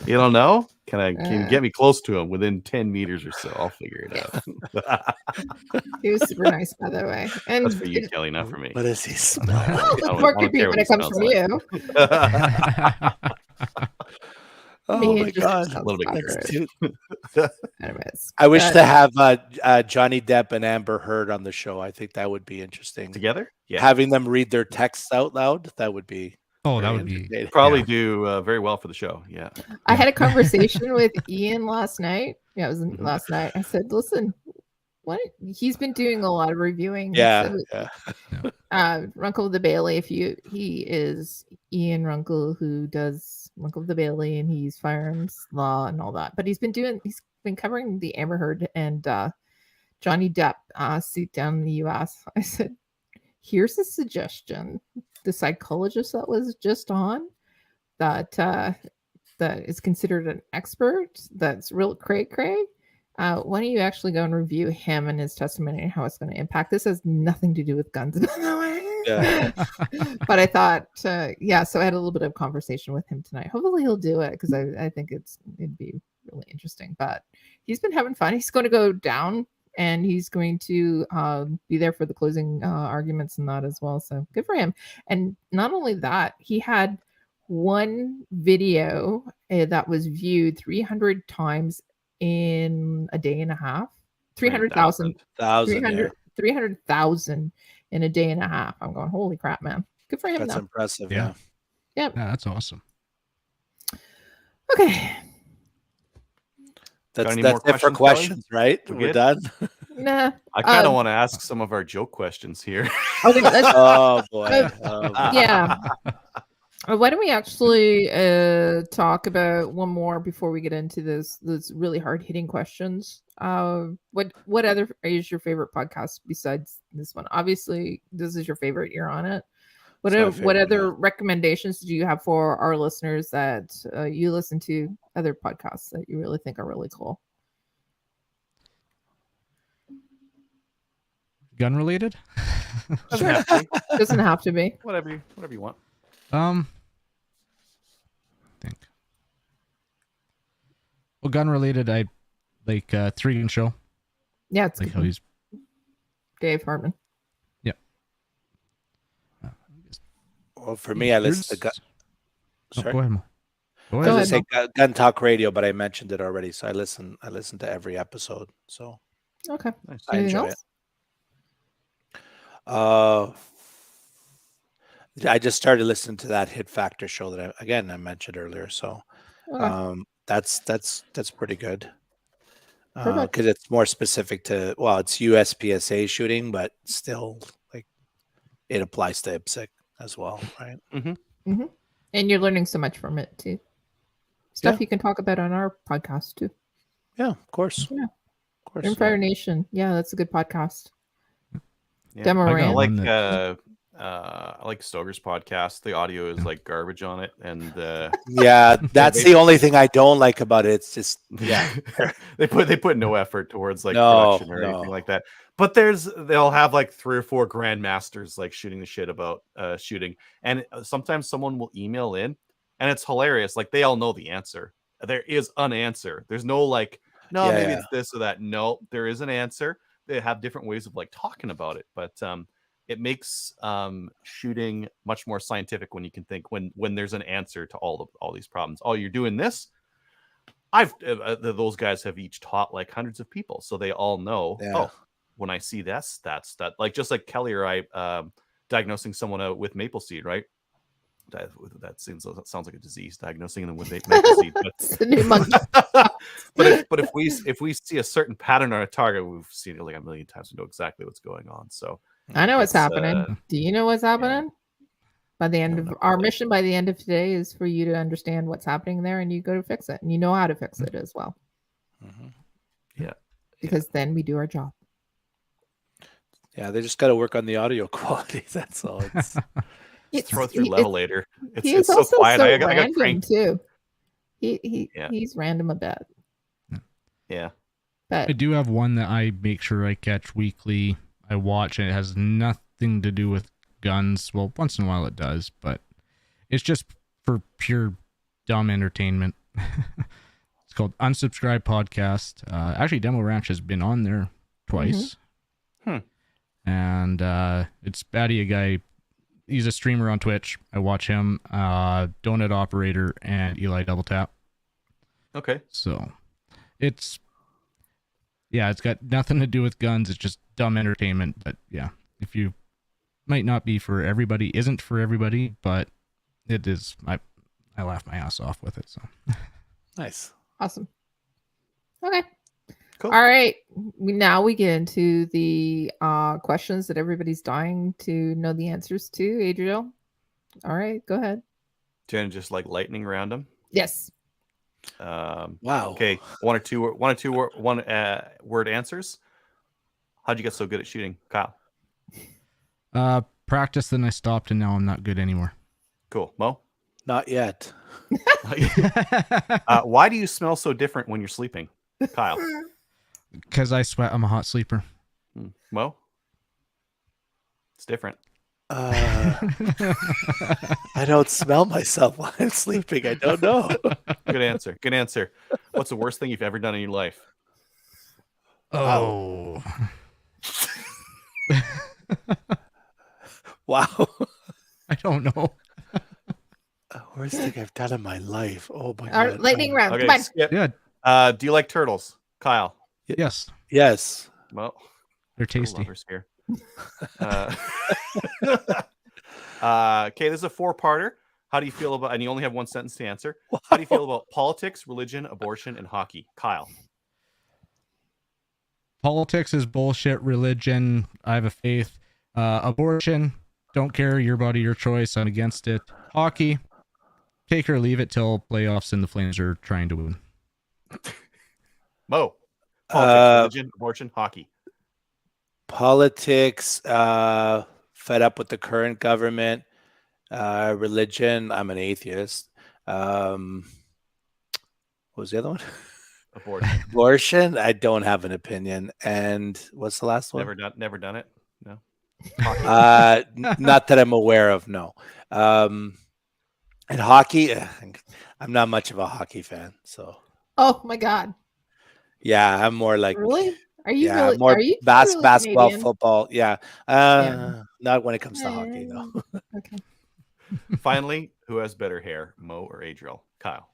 You don't know? Can you get me close to him within 10 meters or so? I'll figure it out. he was super nice, by the way. And That's for you, Kelly, not for me. what does he smell? well, it's I don't more care creepy what when he it comes smells from like. you. Oh Me, my it just god! sounds A little bit awkward. Dude, Anyways, I wish to have Johnny Depp and Amber Heard on the show. I think that would be interesting. Together? Yeah. Having them read their texts out loud, that would be Oh, that very would be entertaining. Probably do very well for the show. Yeah. I had a conversation with Ian last night. Yeah, it was Mhm. last night. I said, listen, what he's been doing a lot of reviewing. Yeah, So, yeah. Runkle of the Bailey. He is Ian Runkle, who does Runkle of the Bailey, and he's firearms law and all that. But he's been covering the Amber Heard and Johnny Depp suit down in the U.S. I said, here's a suggestion. The psychologist that was just on, that is considered an expert, that's real cray. Why don't you actually go and review him and his testimony and how it's going to impact? This has nothing to do with guns, by the way. Yeah. But I thought, so I had a little bit of conversation with him tonight. Hopefully he'll do it because I think it'd be really interesting. But he's been having fun. He's going to go down and he's going to be there for the closing arguments and that as well. So good for him. And not only that, he had one video that was viewed 300 times in a day and a half. 300,000. 300,000 in a day and a half. I'm going, holy crap, man. Good for him. That's though. impressive. Yeah. Yep. Yeah, that's awesome. Okay. That's any more it for questions, questions, right? We We're good? done. Nah. I kind of want to ask some of our joke questions here. Okay, let's, Oh boy. Oh, boy. yeah. Why don't we actually talk about one more before we get into those really hard hitting questions? What other is your favorite podcast besides this one? Obviously, this is your favorite. You're on it. What It's my what favorite, other recommendations do you have for our listeners that you listen to other podcasts that you really think are really cool? Gun related? Doesn't have to be. Doesn't have to be. Whatever you want. I think. Well, gun related, I like Three Gun Show. Yeah, it's Like good. how he's Dave Hartman. Well, for me, I listen to gun. Oh, Sorry. go ahead, Mo. Go I ahead. was gonna say Gun Talk Radio, but I mentioned it already, so I listen to every episode. So Okay. Nice. I Anything enjoy else? I just started listening to that Hit Factor show that I mentioned earlier. So Okay. that's pretty good. Perfect. Because it's more specific to, well, it's USPSA shooting, but still like it applies to IPSC as well, right? And you're learning so much from it too. Stuff you can talk about on our podcast too. Yeah, of course. Yeah. Of course. Rimfire Nation. Yeah, that's a good podcast. Yeah. Demo I got Rant. one I like Stoger's podcast. The audio is like garbage on it, and Yeah, that's the only thing I don't like about it. It's just they put no effort towards like No, production or no. anything like that. But they'll have like 3 or 4 grandmasters like shooting the shit about shooting, and sometimes someone will email in, and it's hilarious. Like they all know the answer. There is an answer. There's no like, no, Yeah, maybe yeah. it's this or that. No, there is an answer. They have different ways of like talking about it, but it makes shooting much more scientific when you can think when there's an answer to all these problems. Oh, you're doing this. Those guys have each taught like hundreds of people, so they all know. Yeah. Oh, when I see this, that's that. Like just like Kelly or I diagnosing someone with maple seed, right? That sounds like a disease. Diagnosing them with maple seed, but It's the new monkey. but if we see a certain pattern on a target, we've seen it like a million times. We know exactly what's going on. So I know what's It's, happening. Do you know what's happening? By the end No, of not our really. mission, by the end of today, is for you to understand what's happening there, and you go to fix it, and you know how to fix it as well. Mhm. Because then we do our job. Yeah, they just got to work on the audio quality. That's all. just throw it through he- levelator. he It's is so also quiet. so I got random crank. too. Yeah. He's random a bit, Yeah. but I do have one that I make sure I catch weekly. I watch, and it has nothing to do with guns. Well, once in a while it does, but it's just for pure dumb entertainment. It's called Unsubscribe Podcast. Actually, Demo Ranch has been on there twice. And it's Batty, a guy. He's a streamer on Twitch. I watch him. Donut Operator and Eli Double Tap. Okay. So it's got nothing to do with guns. It's just dumb entertainment. But yeah, if you might not be for everybody, isn't for everybody, but it is. I laugh my ass off with it. So Nice. awesome. Okay. Cool. All right. Now we get into the questions that everybody's dying to know the answers to. Adriel. All right, go ahead. Do you want to just like lightning round them? Yes. Wow. Okay. One word answers. How'd you get so good at shooting, Kyle? practice, then I stopped, and now I'm not good anymore. Cool. Mo? Not yet. Why do you smell so different when you're sleeping, Kyle? Because I sweat. I'm a hot sleeper. Mo? It's different. I don't smell myself while I'm sleeping. I don't know. Good answer. Good answer. What's the worst thing you've ever done in your life? Oh. Wow. I don't know. Worst thing I've done in my life. Oh my Our god. lightning round. Okay, Come on. Skip. Yeah. Do you like turtles, Kyle? Yes. Yes. Well, They're turtle tasty. lovers here. Okay, this is a 4-parter. How do you feel about? And you only have one sentence to answer. How do you feel about politics, religion, abortion, and hockey, Kyle? Politics is bullshit. Religion, I have a faith. Abortion, don't care. Your body, your choice. I'm against it. Hockey, take or leave it till playoffs and the Flames are trying to win. Mo. Politics, religion, abortion, hockey. Politics, fed up with the current government. Religion, I'm an atheist. What was the other one? Abortion. Abortion, I don't have an opinion. And what's the last one? Never done it. No. Not that I'm aware of. No. And hockey, I'm not much of a hockey fan. So Oh my God. yeah, I'm more like Really? Are you yeah, really? more Are you really basketball, Canadian? football. Yeah. Yeah. Not when it comes to hockey, no. Okay. Finally, who has better hair, Mo or Adriel? Kyle.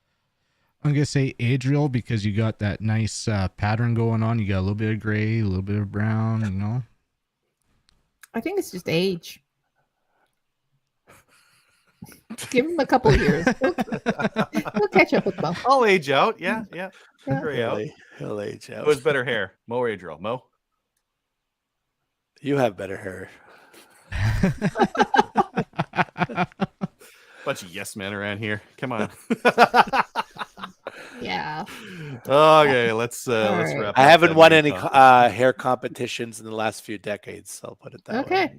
I'm gonna say Adriel because you got that nice pattern going on. You got a little bit of gray, a little bit of brown. You know. I think it's just age. Give him a couple of years. He'll catch up with Mo. I'll age out. Yeah. Yeah. Gray out. He'll age out. Who has better hair, Mo or Adriel? Mo. You have better hair. Bunch of yes men around here. Come on. Yeah. Okay, let's right. wrap. I up haven't that won main any topic. hair competitions in the last few decades. So I'll put it that way. Okay.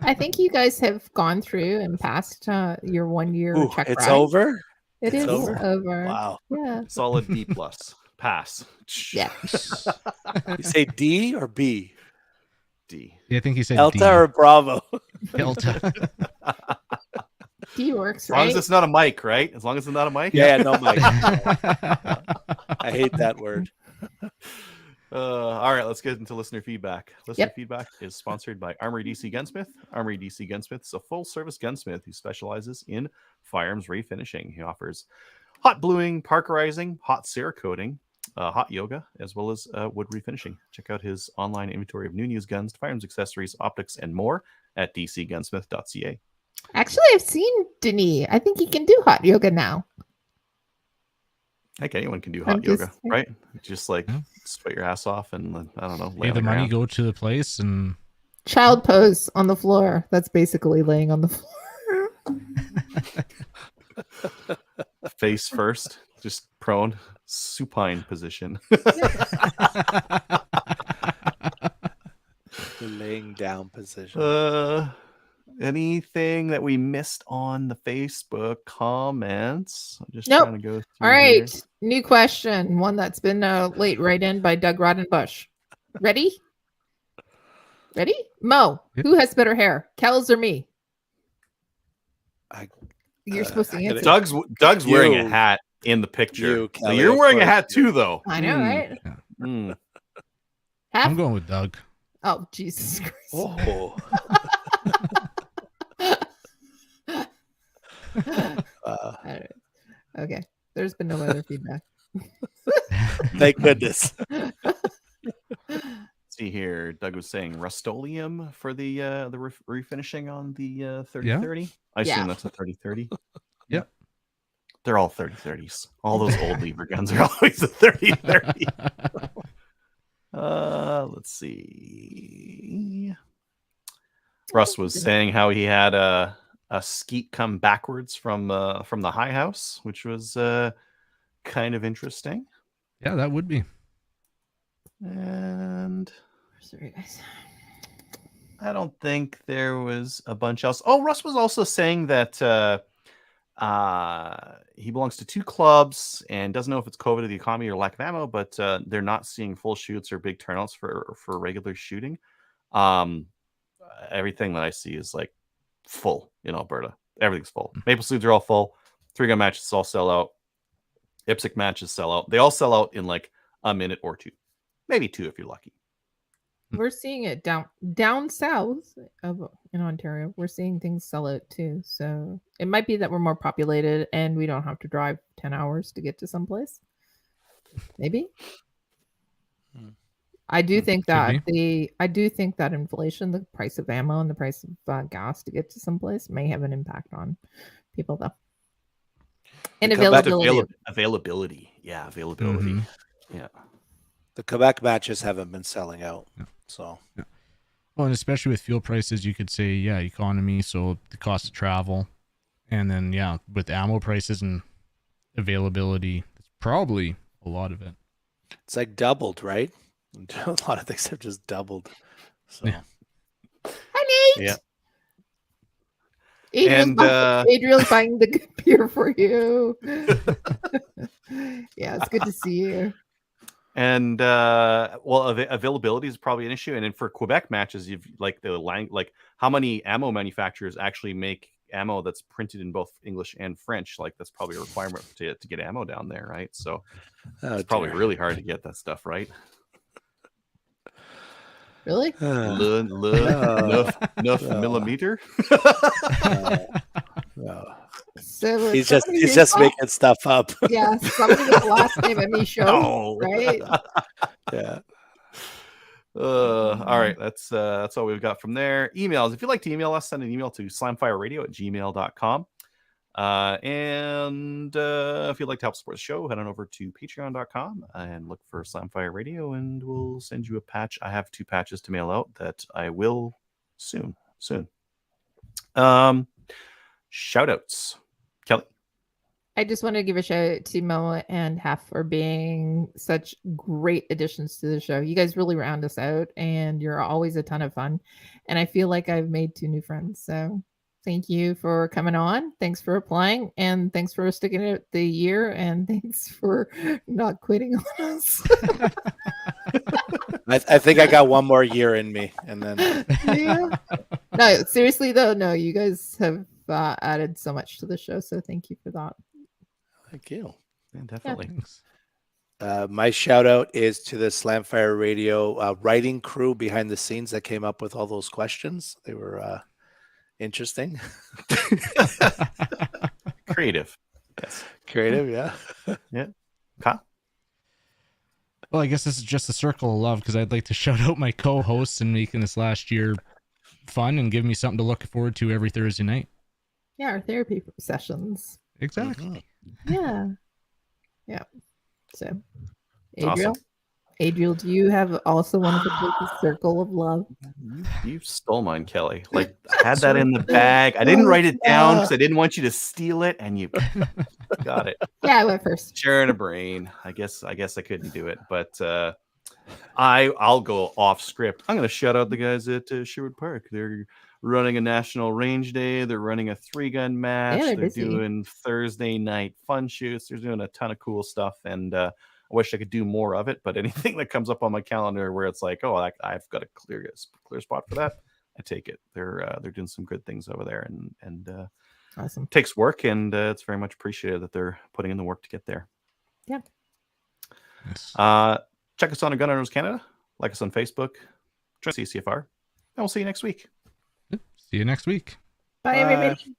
I think you guys have gone through and passed your 1 year Ooh, check it's ride. over. It It's is over? over. Wow. Yeah. Solid D plus. Pass. Yeah. You say D or B? D. Yeah, I think he said Delta D. or Bravo? Delta. D works, As long right? as it's not a mic, right? As long as it's not a mic. Yeah, no, Mike. I hate that word. All right, let's get into listener feedback. Listener Yep. feedback is sponsored by Armory DC Gunsmith. Armory DC Gunsmith is a full-service gunsmith who specializes in firearms refinishing. He offers hot bluing, parkerizing, hot cerakoting, hot yoga, as well as wood refinishing. Check out his online inventory of new and used guns, firearms accessories, optics, and more at dcgunsmith.ca. Actually, I've seen Denis. I think he can do hot yoga now. I think anyone can do I'm hot yoga, just- right? Just like Yeah. sweat your ass off and I don't know, lay Pay on the money, ground. go to the place, and Child pose on the floor. That's basically laying on the floor. Face first, just prone, supine position. The laying down position. Anything that we missed on the Facebook comments? I'm just Nope. trying to go through. All right. New question. One that's been late right in by Doug Roddenbush. Ready? Ready? Mo, Yep. who has better hair? Kells or me? I- You're supposed to I gotta- answer. Doug's wearing a You. hat in the picture. You, So Kelly, you're of wearing a course hat you. too, though. I know, right? Mm. Half? I'm going with Doug. Oh, Jesus Christ. Oh. All right. Okay. There's been no other feedback. Thank goodness. See here, Doug was saying Rust-Oleum for the refinishing on the 3030. I assume Yeah. that's a 3030. Yep. They're all 3030s. All those old lever guns are always a 3030. Let's see. Russ was saying how he had a skeet come backwards from the high house, which was kind of interesting. Yeah, that would be. And Sorry, guys. I don't think there was a bunch else. Oh, Russ was also saying that he belongs to 2 clubs and doesn't know if it's COVID or the economy or lack of ammo, but they're not seeing full shoots or big turnouts for regular shooting. Everything that I see is like full in Alberta. Everything's full. Maple Suits are all full. 3-gun matches all sell out. IPSC matches sell out. They all sell out in like a minute or two. maybe 2 if you're lucky. We're seeing it down south in Ontario. We're seeing things sell out too. So it might be that we're more populated and we don't have to drive 10 hours to get to someplace. Maybe. I do think that inflation, the price of ammo and the price of gas to get to someplace may have an impact on people though. And availability. Yeah, availability. Mm-hmm. Yeah. The Quebec matches haven't been selling out. Yeah. So yeah. Well, and especially with fuel prices, you could say, yeah, economy, so the cost of travel. And then, yeah, with ammo prices and availability, it's probably a lot of it. It's like doubled, right? A lot of things have just doubled. So yeah. Hi, Nate. Yeah. Adriel's buying the beer for you. Yeah, it's good to see you. And availability is probably an issue. And then for Quebec matches, you've like how many ammo manufacturers actually make ammo that's printed in both English and French? Like that's probably a requirement to get ammo down there, right? So it's probably really hard to get that stuff, right? Really? Enough millimeter. No. So he's just making stuff up. Yeah, somebody with the last name at me show, right? Yeah. All right, that's all we've got from there. Emails. If you'd like to email us, send an email to slamfireradio@gmail.com. And if you'd like to help support the show, head on over to patreon.com and look for Slamfire Radio, and we'll send you a patch. I have 2 patches to mail out that I will soon. Shout outs. Kelly. I just want to give a shout out to Mo and Hef for being such great additions to the show. You guys really round us out, and you're always a ton of fun. And I feel like I've made 2 new friends. So thank you for coming on. Thanks for applying, and thanks for sticking it the year, and thanks for not quitting on us. I think I got 1 more year in me, and then yeah. No, seriously though, no, you guys have added so much to the show, so thank you for that. Thank you. Yeah, definitely. My shout out is to the Slamfire Radio writing crew behind the scenes that came up with all those questions. They were interesting. Creative. Yes. Creative, yeah. Yeah. Kyle? Well, I guess this is just a circle of love because I'd like to shout out my co-hosts and making this last year fun and give me something to look forward to every Thursday night. Yeah, our therapy sessions. Exactly. Yeah. Yeah. So, Awesome. Adriel, do you have also one of the circle of love? You stole mine, Kelly. Like I had that in the bag. I didn't write it down because I didn't want you to steal it, and you got it. Yeah, I went first. Sharing a brain. I guess I couldn't do it, but I'll go off script. I'm gonna shout out the guys at Sherwood Park. They're running a national range day. They're running a 3-gun match. Yeah, they're doing Thursday night fun shoots. They're doing a ton of cool stuff, and I wish I could do more of it. But anything that comes up on my calendar where it's like, oh, I've got a clear spot for that, I take it. They're doing some good things over there, and awesome. It takes work, and it's very much appreciated that they're putting in the work to get there. Yeah. Yes. Check us on Gun Owners Canada. Like us on Facebook. Join CCFR. And we'll see you next week. See you next week. Bye. Everybody.